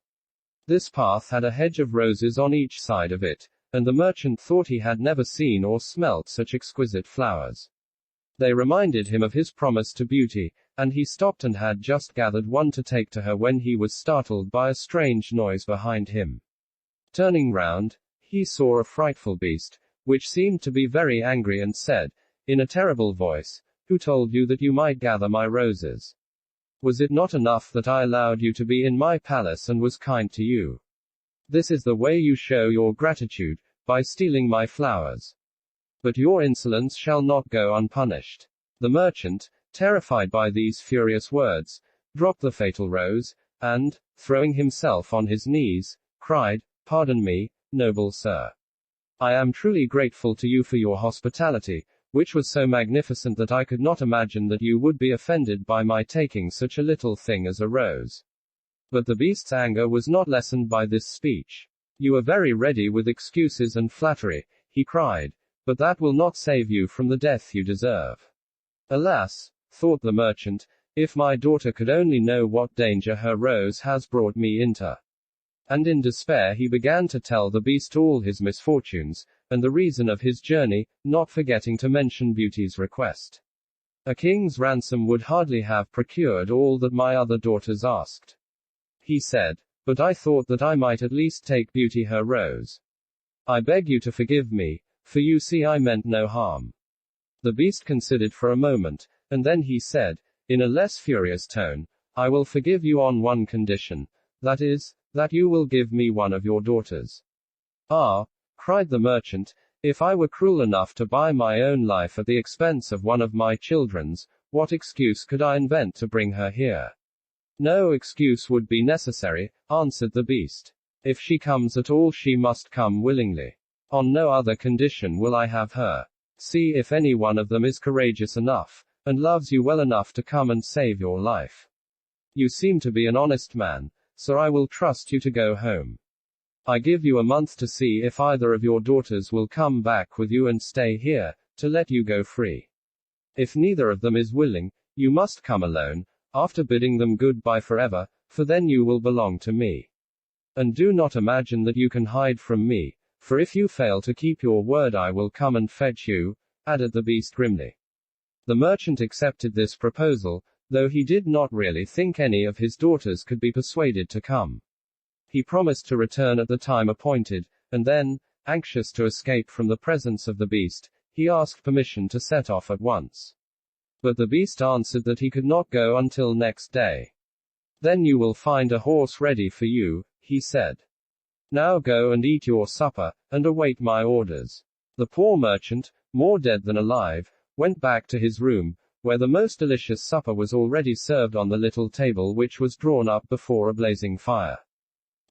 This path had a hedge of roses on each side of it, and the merchant thought he had never seen or smelt such exquisite flowers. They reminded him of his promise to Beauty, and he stopped and had just gathered one to take to her when he was startled by a strange noise behind him. Turning round, he saw a frightful beast, which seemed to be very angry and said, in a terrible voice, "Who told you that you might gather my roses? Was it not enough that I allowed you to be in my palace and was kind to you? This is the way you show your gratitude, by stealing my flowers. But your insolence shall not go unpunished." The merchant, terrified by these furious words, dropped the fatal rose, and, throwing himself on his knees, cried, "Pardon me, noble sir. I am truly grateful to you for your hospitality, which was so magnificent that I could not imagine that you would be offended by my taking such a little thing as a rose." But the beast's anger was not lessened by this speech. "You are very ready with excuses and flattery," he cried, "but that will not save you from the death you deserve." "Alas," thought the merchant, "if my daughter could only know what danger her rose has brought me into." And in despair he began to tell the beast all his misfortunes, and the reason of his journey, not forgetting to mention Beauty's request. "A king's ransom would hardly have procured all that my other daughters asked," he said, "but I thought that I might at least take Beauty her rose. I beg you to forgive me, for you see I meant no harm." The beast considered for a moment, and then he said, in a less furious tone, "I will forgive you on one condition, that is, that you will give me one of your daughters." "Ah," cried the merchant, "if I were cruel enough to buy my own life at the expense of one of my children's, what excuse could I invent to bring her here?" "No excuse would be necessary," answered the beast. "If she comes at all, she must come willingly. On no other condition will I have her. See if any one of them is courageous enough, and loves you well enough to come and save your life. You seem to be an honest man, so I will trust you to go home. I give you a month to see if either of your daughters will come back with you and stay here, to let you go free. If neither of them is willing, you must come alone, after bidding them goodbye forever, for then you will belong to me. And do not imagine that you can hide from me, for if you fail to keep your word I will come and fetch you," added the beast grimly. The merchant accepted this proposal, though he did not really think any of his daughters could be persuaded to come. He promised to return at the time appointed, and then, anxious to escape from the presence of the beast, he asked permission to set off at once. But the beast answered that he could not go until next day. "Then you will find a horse ready for you," he said. "Now go and eat your supper, and await my orders." The poor merchant, more dead than alive, went back to his room, where the most delicious supper was already served on the little table which was drawn up before a blazing fire.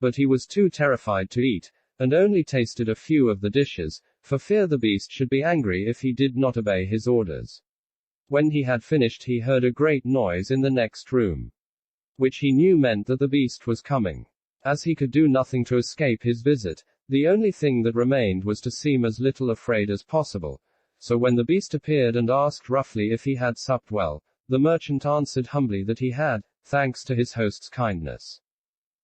But he was too terrified to eat, and only tasted a few of the dishes, for fear the beast should be angry if he did not obey his orders. When he had finished he heard a great noise in the next room, which he knew meant that the beast was coming. As he could do nothing to escape his visit, the only thing that remained was to seem as little afraid as possible. So when the beast appeared and asked roughly if he had supped well, the merchant answered humbly that he had, thanks to his host's kindness.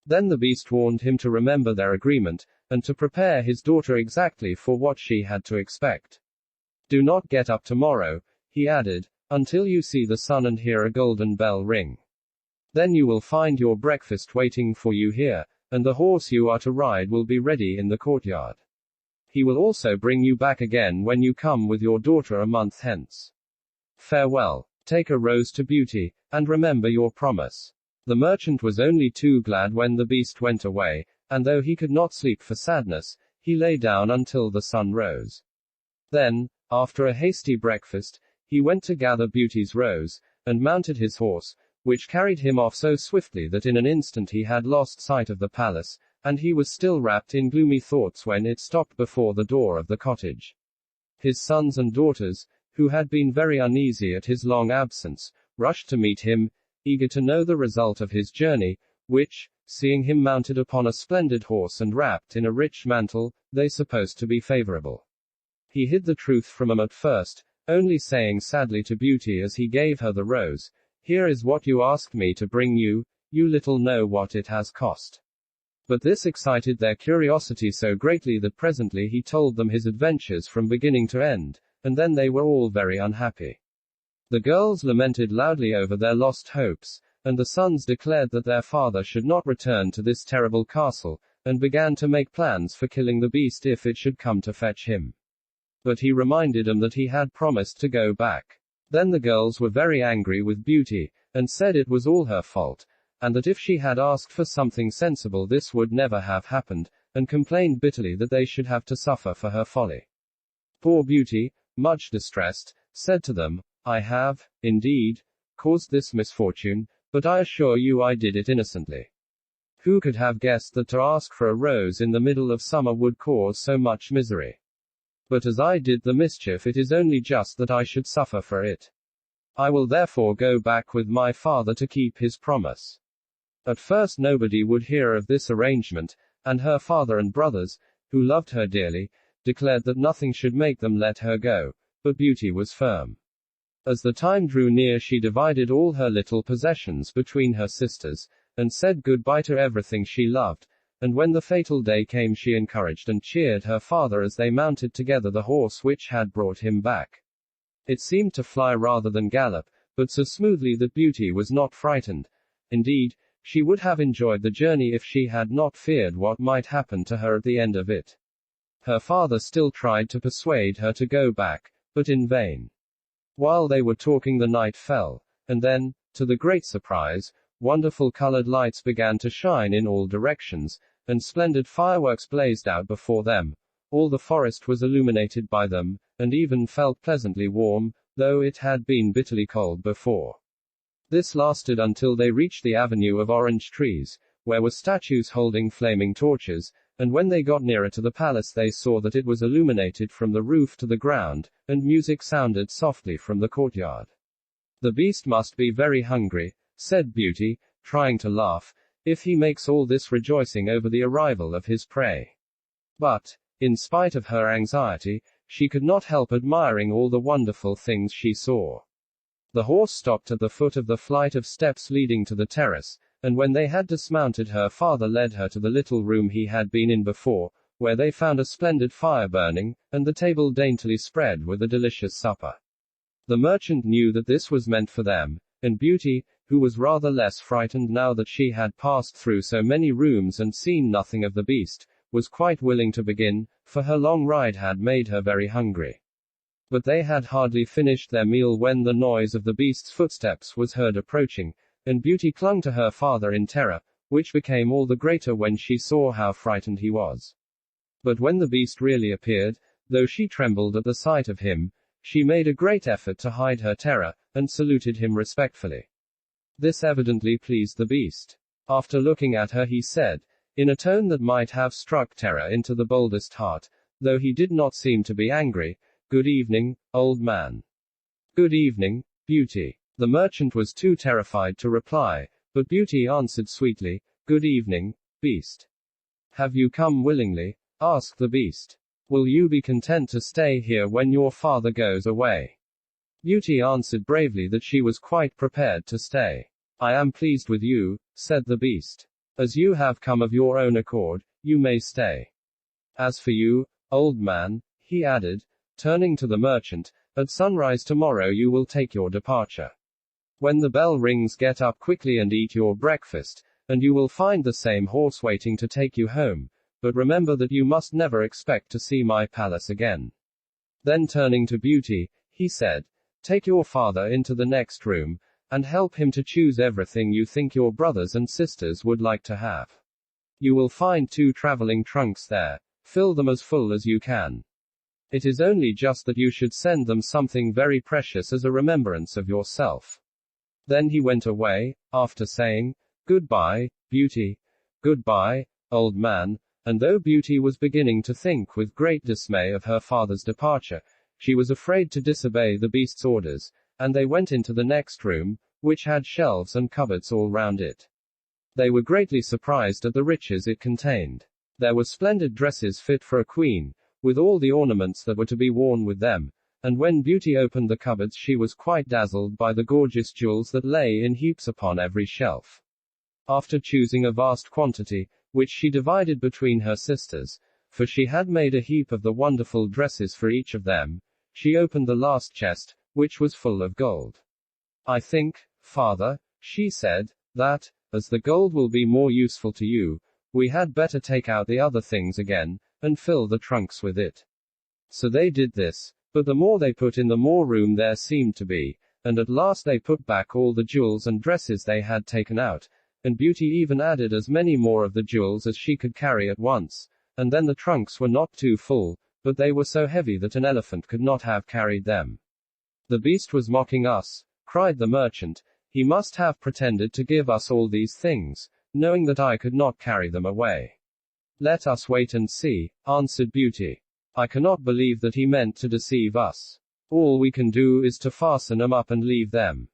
Then the beast warned him to remember their agreement, and to prepare his daughter exactly for what she had to expect. "Do not get up tomorrow," he added, "until you see the sun and hear a golden bell ring. Then you will find your breakfast waiting for you here, and the horse you are to ride will be ready in the courtyard. He will also bring you back again when you come with your daughter a month hence. Farewell. Take a rose to Beauty, and remember your promise." The merchant was only too glad when the beast went away, and though he could not sleep for sadness, he lay down until the sun rose. Then, after a hasty breakfast, he went to gather Beauty's rose, and mounted his horse, which carried him off so swiftly that in an instant he had lost sight of the palace, and he was still wrapped in gloomy thoughts when it stopped before the door of the cottage. His sons and daughters, who had been very uneasy at his long absence, rushed to meet him, eager to know the result of his journey, which, seeing him mounted upon a splendid horse and wrapped in a rich mantle, they supposed to be favorable. He hid the truth from them at first, only saying sadly to Beauty as he gave her the rose, "Here is what you asked me to bring you, you little know what it has cost." But this excited their curiosity so greatly that presently he told them his adventures from beginning to end, and then they were all very unhappy. The girls lamented loudly over their lost hopes, and the sons declared that their father should not return to this terrible castle, and began to make plans for killing the beast if it should come to fetch him. But he reminded them that he had promised to go back. Then the girls were very angry with Beauty, and said it was all her fault, and that if she had asked for something sensible this would never have happened, and complained bitterly that they should have to suffer for her folly. Poor Beauty, much distressed, said to them, "I have, indeed, caused this misfortune, but I assure you I did it innocently. Who could have guessed that to ask for a rose in the middle of summer would cause so much misery? But as I did the mischief it is only just that I should suffer for it. I will therefore go back with my father to keep his promise." At first nobody would hear of this arrangement, and her father and brothers, who loved her dearly, declared that nothing should make them let her go, but Beauty was firm. As the time drew near she divided all her little possessions between her sisters, and said goodbye to everything she loved, and when the fatal day came she encouraged and cheered her father as they mounted together the horse which had brought him back. It seemed to fly rather than gallop, but so smoothly that Beauty was not frightened. Indeed, she would have enjoyed the journey if she had not feared what might happen to her at the end of it. Her father still tried to persuade her to go back, but in vain. While they were talking the night fell, and then, to the great surprise, wonderful colored lights began to shine in all directions, and splendid fireworks blazed out before them. All the forest was illuminated by them, and even felt pleasantly warm, though it had been bitterly cold before. This lasted until they reached the avenue of orange trees, where were statues holding flaming torches, and when they got nearer to the palace they saw that it was illuminated from the roof to the ground, and music sounded softly from the courtyard. "The beast must be very hungry," said Beauty, trying to laugh, "if he makes all this rejoicing over the arrival of his prey." But, in spite of her anxiety, she could not help admiring all the wonderful things she saw. The horse stopped at the foot of the flight of steps leading to the terrace, and when they had dismounted her father led her to the little room he had been in before, where they found a splendid fire burning, and the table daintily spread with a delicious supper. The merchant knew that this was meant for them, and Beauty, who was rather less frightened now that she had passed through so many rooms and seen nothing of the beast, was quite willing to begin, for her long ride had made her very hungry. But they had hardly finished their meal when the noise of the beast's footsteps was heard approaching, and Beauty clung to her father in terror, which became all the greater when she saw how frightened he was. But when the beast really appeared, though she trembled at the sight of him, she made a great effort to hide her terror, and saluted him respectfully. This evidently pleased the beast. After looking at her he said, in a tone that might have struck terror into the boldest heart, though he did not seem to be angry, "Good evening, old man." "Good evening, Beauty." The merchant was too terrified to reply, but Beauty answered sweetly, "Good evening, beast." "Have you come willingly?" asked the beast. "Will you be content to stay here when your father goes away?" Beauty answered bravely that she was quite prepared to stay. "I am pleased with you," said the beast. "As you have come of your own accord, you may stay. As for you, old man," he added, turning to the merchant, "at sunrise tomorrow you will take your departure. When the bell rings get up quickly and eat your breakfast, and you will find the same horse waiting to take you home, but remember that you must never expect to see my palace again." Then turning to Beauty, he said, "Take your father into the next room, and help him to choose everything you think your brothers and sisters would like to have. You will find 2 traveling trunks there. Fill them as full as you can. It is only just that you should send them something very precious as a remembrance of yourself." Then he went away, after saying, "Goodbye, Beauty. Goodbye, old man." And though Beauty was beginning to think with great dismay of her father's departure, she was afraid to disobey the beast's orders, and they went into the next room, which had shelves and cupboards all round it. They were greatly surprised at the riches it contained. There were splendid dresses fit for a queen, with all the ornaments that were to be worn with them, and when Beauty opened the cupboards she was quite dazzled by the gorgeous jewels that lay in heaps upon every shelf. After choosing a vast quantity, which she divided between her sisters, for she had made a heap of the wonderful dresses for each of them, she opened the last chest, which was full of gold. "I think, father," she said, "that, as the gold will be more useful to you, we had better take out the other things again, and fill the trunks with it." So they did this, but the more they put in the more room there seemed to be, and at last they put back all the jewels and dresses they had taken out, and Beauty even added as many more of the jewels as she could carry at once, and then the trunks were not too full, but they were so heavy that an elephant could not have carried them. "The beast was mocking us," cried the merchant. "He must have pretended to give us all these things, knowing that I could not carry them away." "Let us wait and see," answered Beauty. "I cannot believe that he meant to deceive us. All we can do is to fasten them up and leave them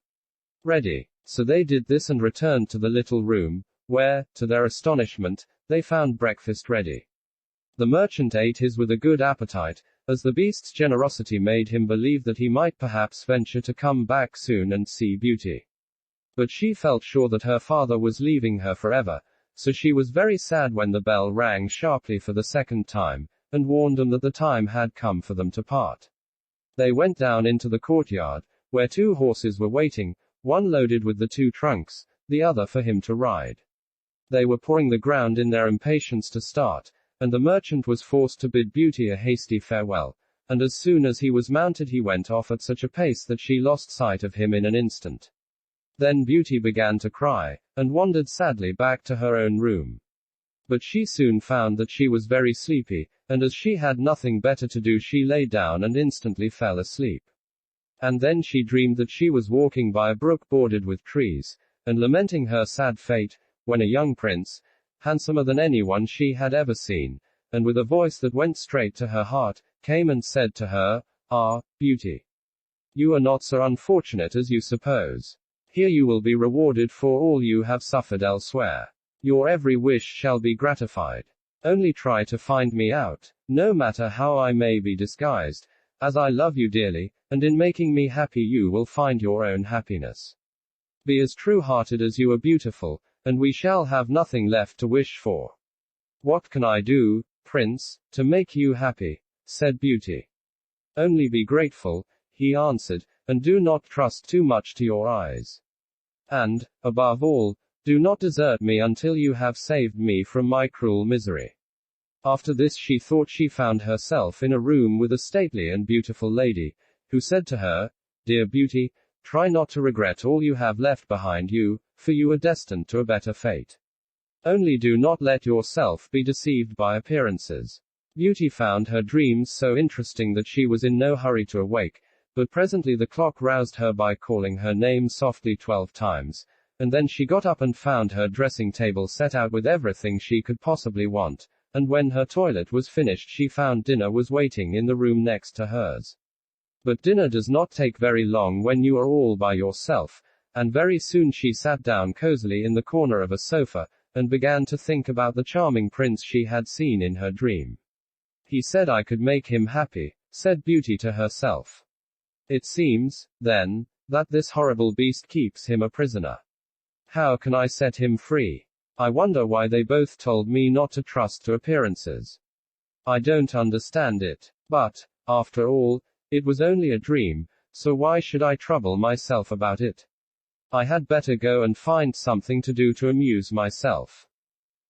ready." So they did this and returned to the little room, where, to their astonishment, they found breakfast ready. The merchant ate his with a good appetite, as the beast's generosity made him believe that he might perhaps venture to come back soon and see Beauty. But she felt sure that her father was leaving her forever, so she was very sad when the bell rang sharply for the second time, and warned them that the time had come for them to part. They went down into the courtyard, where 2 horses were waiting, one loaded with the 2 trunks, the other for him to ride. They were pawing the ground in their impatience to start, and the merchant was forced to bid Beauty a hasty farewell, and as soon as he was mounted he went off at such a pace that she lost sight of him in an instant. Then Beauty began to cry, and wandered sadly back to her own room. But she soon found that she was very sleepy, and as she had nothing better to do she lay down and instantly fell asleep. And then she dreamed that she was walking by a brook bordered with trees, and lamenting her sad fate, when a young prince, handsomer than anyone she had ever seen, and with a voice that went straight to her heart, came and said to her, "Ah, Beauty, you are not so unfortunate as you suppose. Here you will be rewarded for all you have suffered elsewhere. Your every wish shall be gratified. Only try to find me out, no matter how I may be disguised, as I love you dearly, and in making me happy you will find your own happiness. Be as true-hearted as you are beautiful, and we shall have nothing left to wish for." "What can I do, Prince, to make you happy?" said Beauty. "Only be grateful," he answered, "and do not trust too much to your eyes. And, above all, do not desert me until you have saved me from my cruel misery." After this she thought she found herself in a room with a stately and beautiful lady, who said to her, "Dear Beauty, try not to regret all you have left behind you, for you are destined to a better fate. Only do not let yourself be deceived by appearances." Beauty found her dreams so interesting that she was in no hurry to awake, but presently the clock roused her by calling her name softly 12 times, and then she got up and found her dressing table set out with everything she could possibly want, and when her toilet was finished she found dinner was waiting in the room next to hers. But dinner does not take very long when you are all by yourself, and very soon she sat down cozily in the corner of a sofa, and began to think about the charming prince she had seen in her dream. "He said I could make him happy," said Beauty to herself. "It seems, then, that this horrible beast keeps him a prisoner. How can I set him free? I wonder why they both told me not to trust to appearances. I don't understand it. But, after all, it was only a dream, so why should I trouble myself about it? I had better go and find something to do to amuse myself.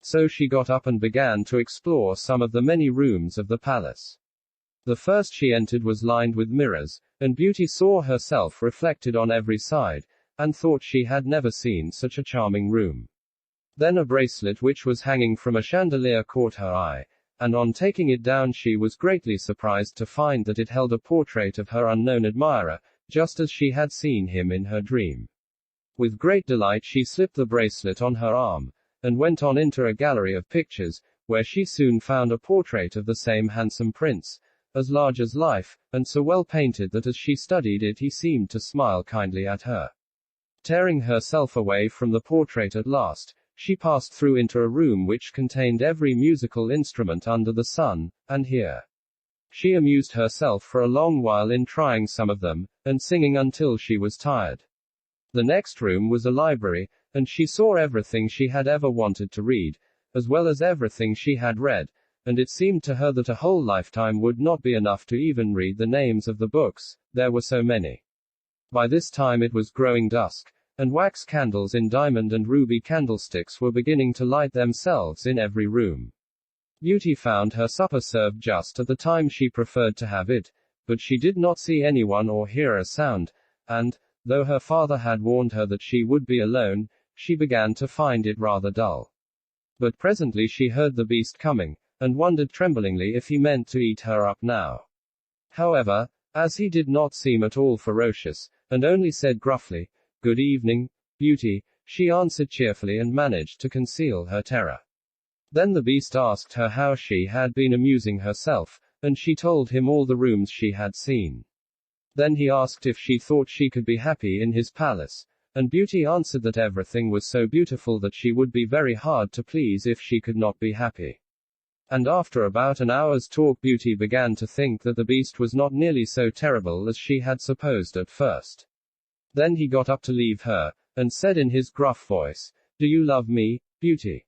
So she got up and began to explore some of the many rooms of the palace. The first she entered was lined with mirrors, and Beauty saw herself reflected on every side, and thought she had never seen such a charming room. Then a bracelet which was hanging from a chandelier caught her eye, and on taking it down she was greatly surprised to find that it held a portrait of her unknown admirer, just as she had seen him in her dream. With great delight she slipped the bracelet on her arm, and went on into a gallery of pictures, where she soon found a portrait of the same handsome prince, as large as life, and so well painted that as she studied it he seemed to smile kindly at her. Tearing herself away from the portrait at last, she passed through into a room which contained every musical instrument under the sun, and here she amused herself for a long while in trying some of them, and singing until she was tired. The next room was a library, and she saw everything she had ever wanted to read, as well as everything she had read, and it seemed to her that a whole lifetime would not be enough to even read the names of the books, there were so many. By this time it was growing dusk, and wax candles in diamond and ruby candlesticks were beginning to light themselves in every room. Beauty found her supper served just at the time she preferred to have it, but she did not see anyone or hear a sound, and, though her father had warned her that she would be alone, she began to find it rather dull. But presently she heard the beast coming, and wondered tremblingly if he meant to eat her up now. However, as he did not seem at all ferocious, and only said gruffly, "Good evening, Beauty," she answered cheerfully and managed to conceal her terror. Then the beast asked her how she had been amusing herself, and she told him all the rooms she had seen. Then he asked if she thought she could be happy in his palace, and Beauty answered that everything was so beautiful that she would be very hard to please if she could not be happy. And after about an hour's talk Beauty began to think that the beast was not nearly so terrible as she had supposed at first. Then he got up to leave her, and said in his gruff voice, "Do you love me, Beauty?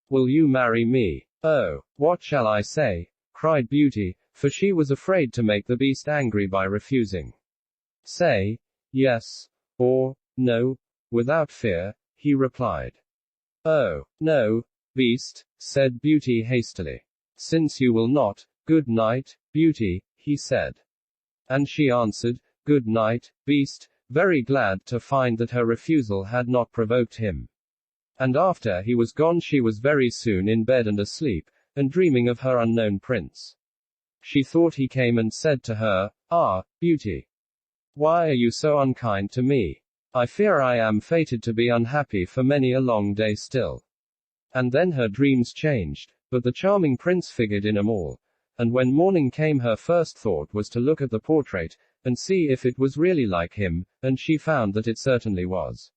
Will you marry me?" "Oh, what shall I say?" cried Beauty, for she was afraid to make the beast angry by refusing. "Say yes, or no, without fear," he replied. "Oh, no, beast," said Beauty hastily. "Since you will not, good night, Beauty," he said. And she answered, "Good night, beast," very glad to find that her refusal had not provoked him. And after he was gone she was very soon in bed and asleep, and dreaming of her unknown prince. She thought he came and said to her, "Ah, Beauty, why are you so unkind to me? I fear I am fated to be unhappy for many a long day still." And then her dreams changed, but the charming prince figured in them all, and when morning came her first thought was to look at the portrait, and see if it was really like him, and she found that it certainly was.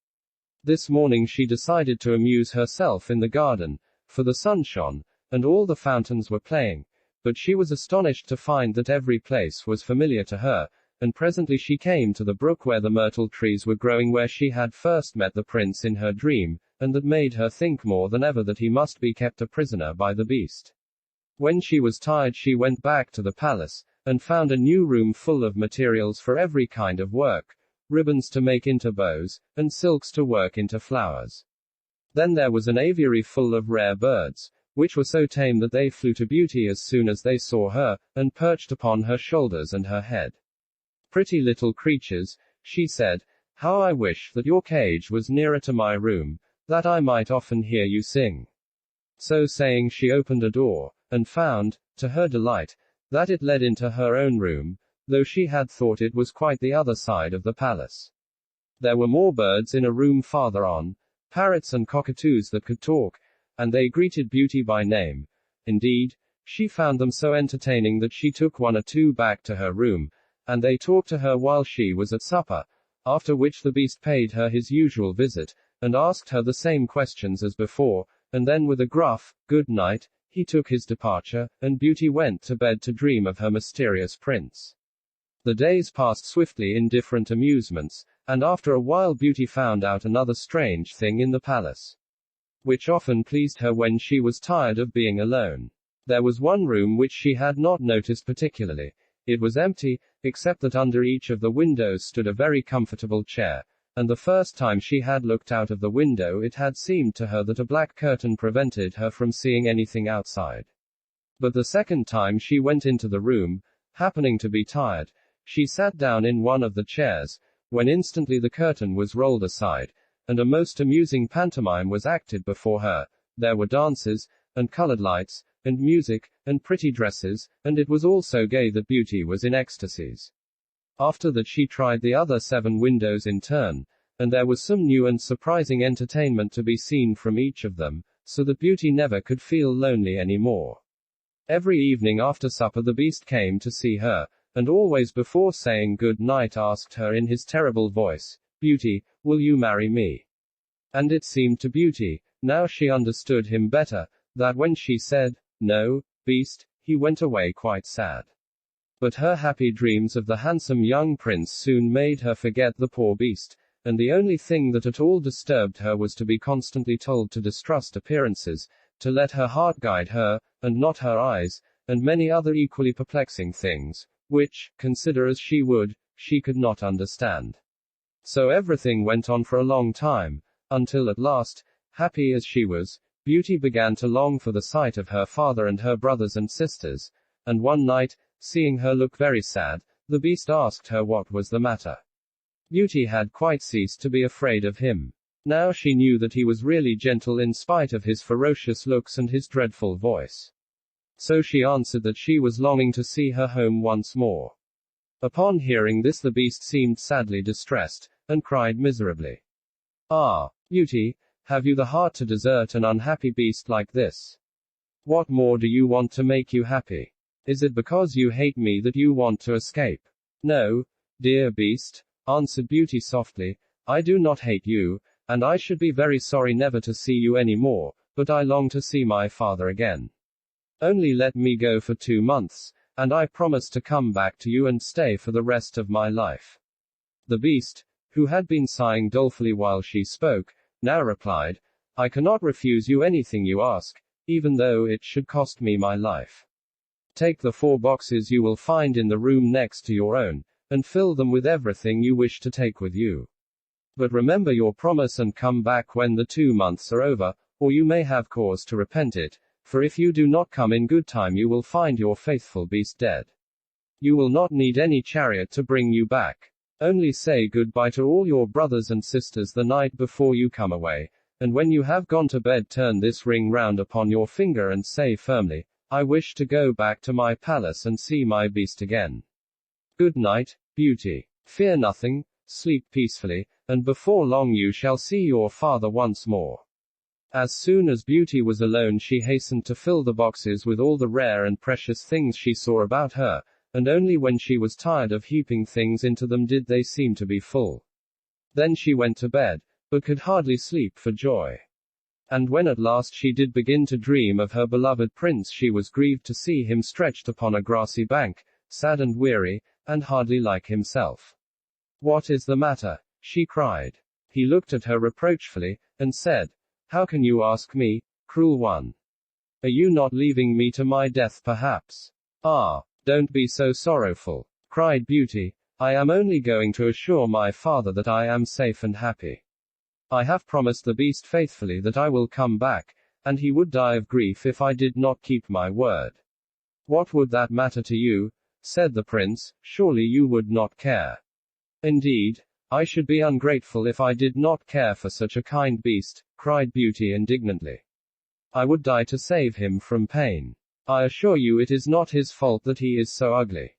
This morning she decided to amuse herself in the garden, for the sun shone, and all the fountains were playing, but she was astonished to find that every place was familiar to her, and presently she came to the brook where the myrtle trees were growing where she had first met the prince in her dream, and that made her think more than ever that he must be kept a prisoner by the beast. When she was tired she went back to the palace, and found a new room full of materials for every kind of work, ribbons to make into bows, and silks to work into flowers. Then there was an aviary full of rare birds, which were so tame that they flew to Beauty as soon as they saw her, and perched upon her shoulders and her head. "Pretty little creatures," she said, "how I wish that your cage was nearer to my room, that I might often hear you sing." So saying she opened a door, and found, to her delight, that it led into her own room, though she had thought it was quite the other side of the palace. There were more birds in a room farther on, parrots and cockatoos that could talk, and they greeted Beauty by name. Indeed, she found them so entertaining that she took one or two back to her room, and they talked to her while she was at supper, after which the beast paid her his usual visit, and asked her the same questions as before, and then with a gruff, "Good night," he took his departure, and Beauty went to bed to dream of her mysterious prince. The days passed swiftly in different amusements, and after a while Beauty found out another strange thing in the palace, which often pleased her when she was tired of being alone. There was one room which she had not noticed particularly. It was empty, except that under each of the windows stood a very comfortable chair, and the first time she had looked out of the window it had seemed to her that a black curtain prevented her from seeing anything outside. But the second time she went into the room, happening to be tired, she sat down in one of the chairs, when instantly the curtain was rolled aside, and a most amusing pantomime was acted before her. There were dances, and colored lights, and music, and pretty dresses, and it was all so gay that Beauty was in ecstasies. After that she tried the other 7 windows in turn, and there was some new and surprising entertainment to be seen from each of them, so that Beauty never could feel lonely any more. Every evening after supper the Beast came to see her, and always before saying good night asked her in his terrible voice, "Beauty, will you marry me?" And it seemed to Beauty, now she understood him better, that when she said, "No, Beast," he went away quite sad. But her happy dreams of the handsome young prince soon made her forget the poor Beast, and the only thing that at all disturbed her was to be constantly told to distrust appearances, to let her heart guide her, and not her eyes, and many other equally perplexing things, which, consider as she would, she could not understand. So everything went on for a long time, until at last, happy as she was, Beauty began to long for the sight of her father and her brothers and sisters, and one night, seeing her look very sad, the Beast asked her what was the matter. Beauty had quite ceased to be afraid of him. Now she knew that he was really gentle in spite of his ferocious looks and his dreadful voice. So she answered that she was longing to see her home once more. Upon hearing this the Beast seemed sadly distressed, and cried miserably, "Ah, Beauty, have you the heart to desert an unhappy beast like this? What more do you want to make you happy? Is it because you hate me that you want to escape?" "No, dear Beast," answered Beauty softly, "I do not hate you, and I should be very sorry never to see you any more, but I long to see my father again. Only let me go for 2 months, and I promise to come back to you and stay for the rest of my life." The Beast, who had been sighing dolefully while she spoke, now replied, "I cannot refuse you anything you ask, even though it should cost me my life. Take the 4 boxes you will find in the room next to your own, and fill them with everything you wish to take with you. But remember your promise and come back when the 2 months are over, or you may have cause to repent it, for if you do not come in good time you will find your faithful Beast dead. You will not need any chariot to bring you back. Only say goodbye to all your brothers and sisters the night before you come away, and when you have gone to bed turn this ring round upon your finger and say firmly, 'I wish to go back to my palace and see my Beast again.' Good night, Beauty. Fear nothing, sleep peacefully, and before long you shall see your father once more." As soon as Beauty was alone she hastened to fill the boxes with all the rare and precious things she saw about her, and only when she was tired of heaping things into them did they seem to be full. Then she went to bed, but could hardly sleep for joy. And when at last she did begin to dream of her beloved prince she was grieved to see him stretched upon a grassy bank, sad and weary, and hardly like himself. "What is the matter?" she cried. He looked at her reproachfully, and said, "How can you ask me, cruel one? Are you not leaving me to my death perhaps?" "Ah, don't be so sorrowful," cried Beauty. "I am only going to assure my father that I am safe and happy. I have promised the Beast faithfully that I will come back, and he would die of grief if I did not keep my word." "What would that matter to you?" said the prince. "Surely you would not care." "Indeed, I should be ungrateful if I did not care for such a kind beast," cried Beauty indignantly. "I would die to save him from pain. I assure you it is not his fault that he is so ugly."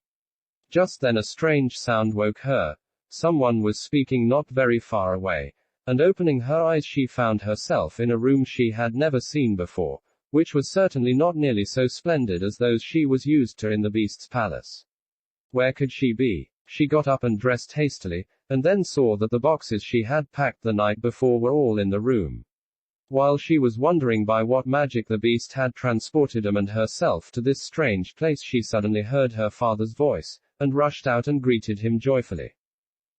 Just then a strange sound woke her. Someone was speaking not very far away, and opening her eyes she found herself in a room she had never seen before, which was certainly not nearly so splendid as those she was used to in the Beast's palace. Where could she be? She got up and dressed hastily, and then saw that the boxes she had packed the night before were all in the room. While she was wondering by what magic the Beast had transported them and herself to this strange place she suddenly heard her father's voice, and rushed out and greeted him joyfully.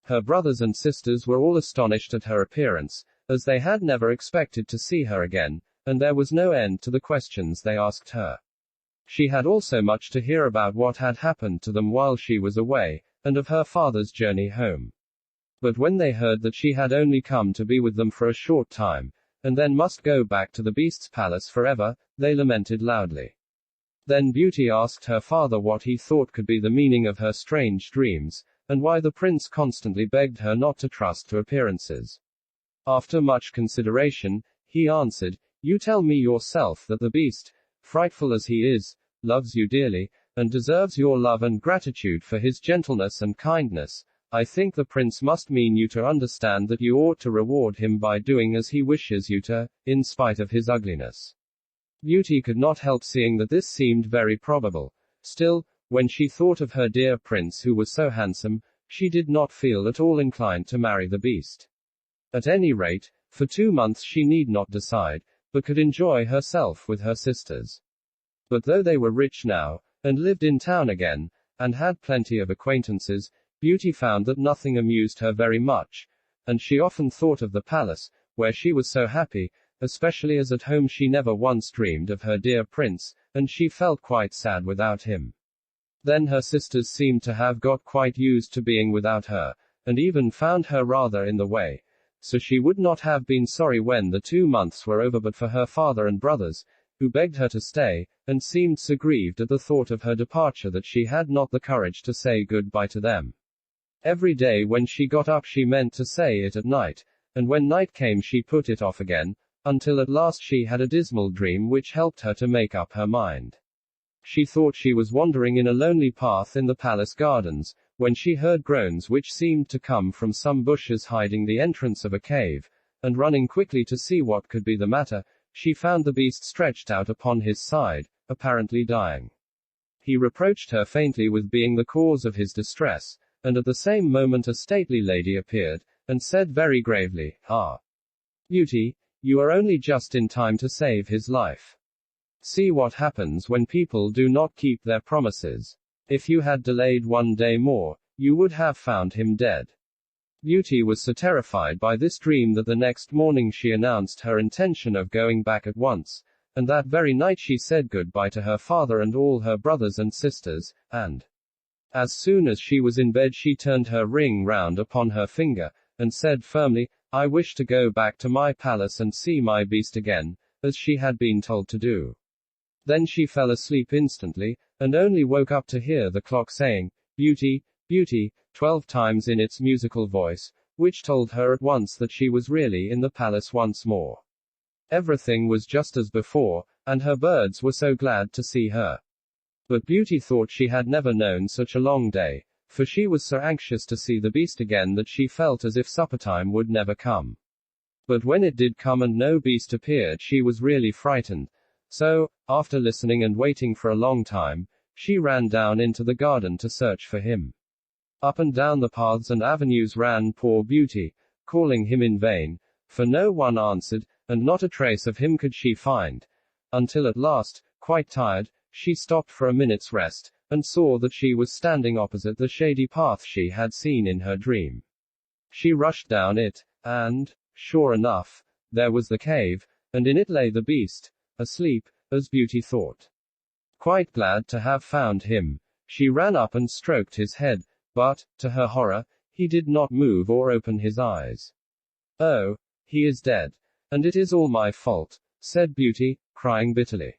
Her brothers and sisters were all astonished at her appearance, as they had never expected to see her again, and there was no end to the questions they asked her. She had also much to hear about what had happened to them while she was away, and of her father's journey home. But when they heard that she had only come to be with them for a short time, and then must go back to the beast's palace forever, they lamented loudly. Then Beauty asked her father what he thought could be the meaning of her strange dreams, and why the prince constantly begged her not to trust to appearances. After much consideration, he answered, "You tell me yourself that the beast, frightful as he is, loves you dearly, and deserves your love and gratitude for his gentleness and kindness. I think the prince must mean you to understand that you ought to reward him by doing as he wishes you to, in spite of his ugliness." Beauty could not help seeing that this seemed very probable. Still, when she thought of her dear prince who was so handsome, she did not feel at all inclined to marry the beast. At any rate, for 2 months she need not decide, but could enjoy herself with her sisters. But though they were rich now, and lived in town again, and had plenty of acquaintances, Beauty found that nothing amused her very much, and she often thought of the palace, where she was so happy, especially as at home she never once dreamed of her dear prince, and she felt quite sad without him. Then her sisters seemed to have got quite used to being without her, and even found her rather in the way, so she would not have been sorry when the 2 months were over but for her father and brothers, who begged her to stay, and seemed so grieved at the thought of her departure that she had not the courage to say good-bye to them. Every day when she got up she meant to say it at night, and when night came she put it off again, until at last she had a dismal dream which helped her to make up her mind. She thought she was wandering in a lonely path in the palace gardens, when she heard groans which seemed to come from some bushes hiding the entrance of a cave, and running quickly to see what could be the matter, she found the beast stretched out upon his side, apparently dying. He reproached her faintly with being the cause of his distress, and at the same moment a stately lady appeared, and said very gravely, "Ah, Beauty, you are only just in time to save his life. See what happens when people do not keep their promises. If you had delayed 1 day more, you would have found him dead." Beauty was so terrified by this dream that the next morning she announced her intention of going back at once, and that very night she said goodbye to her father and all her brothers and sisters, and as soon as she was in bed she turned her ring round upon her finger, and said firmly, "I wish to go back to my palace and see my beast again," as she had been told to do. Then she fell asleep instantly, and only woke up to hear the clock saying, "Beauty, Beauty," 12 times in its musical voice, which told her at once that she was really in the palace once more. Everything was just as before, and her birds were so glad to see her. But Beauty thought she had never known such a long day, for she was so anxious to see the beast again that she felt as if supper-time would never come. But when it did come and no beast appeared she was really frightened, so, after listening and waiting for a long time, she ran down into the garden to search for him. Up and down the paths and avenues ran poor Beauty, calling him in vain, for no one answered, and not a trace of him could she find, until at last, quite tired, she stopped for a minute's rest, and saw that she was standing opposite the shady path she had seen in her dream. She rushed down it, and, sure enough, there was the cave, and in it lay the beast, asleep, as Beauty thought. Quite glad to have found him, she ran up and stroked his head, but, to her horror, he did not move or open his eyes. "Oh, he is dead, and it is all my fault," said Beauty, crying bitterly.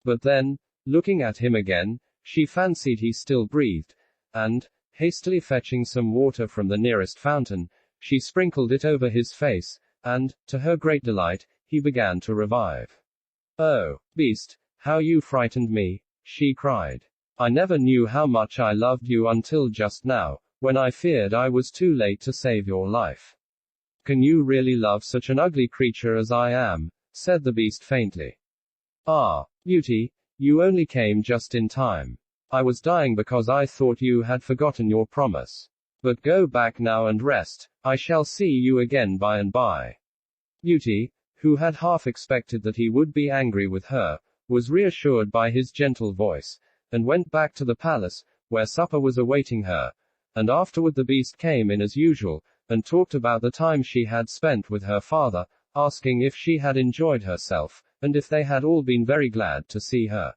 But then, looking at him again, she fancied he still breathed, and, hastily fetching some water from the nearest fountain, she sprinkled it over his face, and, to her great delight, he began to revive. "Oh, beast, how you frightened me," she cried. "I never knew how much I loved you until just now, when I feared I was too late to save your life." "Can you really love such an ugly creature as I am?" said the beast faintly. "Ah, Beauty, you only came just in time. I was dying because I thought you had forgotten your promise. But go back now and rest, I shall see you again by and by." Beauty, who had half expected that he would be angry with her, was reassured by his gentle voice, and went back to the palace, where supper was awaiting her, and afterward the beast came in as usual, and talked about the time she had spent with her father, asking if she had enjoyed herself, and if they had all been very glad to see her.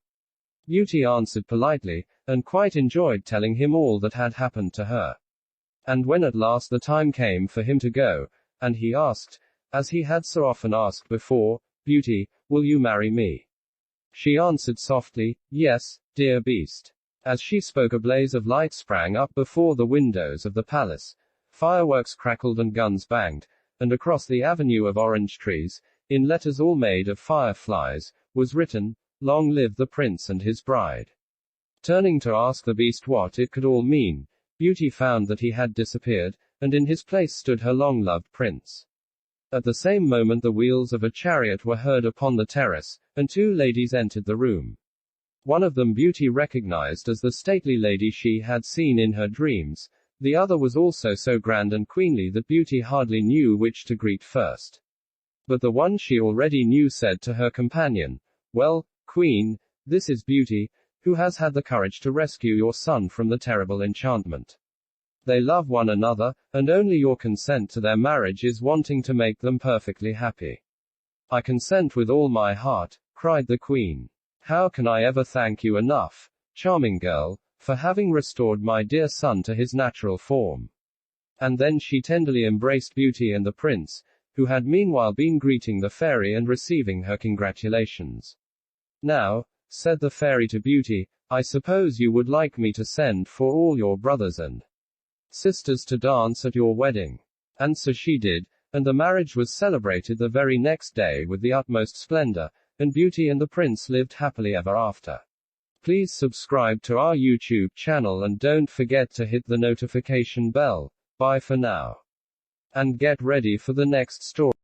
Beauty answered politely, and quite enjoyed telling him all that had happened to her. And when at last the time came for him to go, and he asked, as he had so often asked before, Beauty, will you marry me? She answered softly, Yes, dear beast. As she spoke, a blaze of light sprang up before the windows of the palace. Fireworks crackled and guns banged, and across the avenue of orange trees, in letters all made of fireflies, was written, Long live the prince and his bride. Turning to ask the beast what it could all mean, Beauty found that he had disappeared, and in his place stood her long-loved prince. At the same moment the wheels of a chariot were heard upon the terrace, and two ladies entered the room. One of them Beauty recognized as the stately lady she had seen in her dreams. The other was also so grand and queenly that Beauty hardly knew which to greet first. But the one she already knew said to her companion, Well, Queen, this is Beauty, who has had the courage to rescue your son from the terrible enchantment. They love one another, and only your consent to their marriage is wanting to make them perfectly happy. I consent with all my heart, cried the Queen. How can I ever thank you enough, charming girl, for having restored my dear son to his natural form? And then she tenderly embraced Beauty and the prince, who had meanwhile been greeting the fairy and receiving her congratulations. Now, said the fairy to Beauty, I suppose you would like me to send for all your brothers and sisters to dance at your wedding. And so she did, and the marriage was celebrated the very next day with the utmost splendor, and Beauty and the prince lived happily ever after. Please subscribe to our YouTube channel and don't forget to hit the notification bell. Bye for now. And get ready for the next story.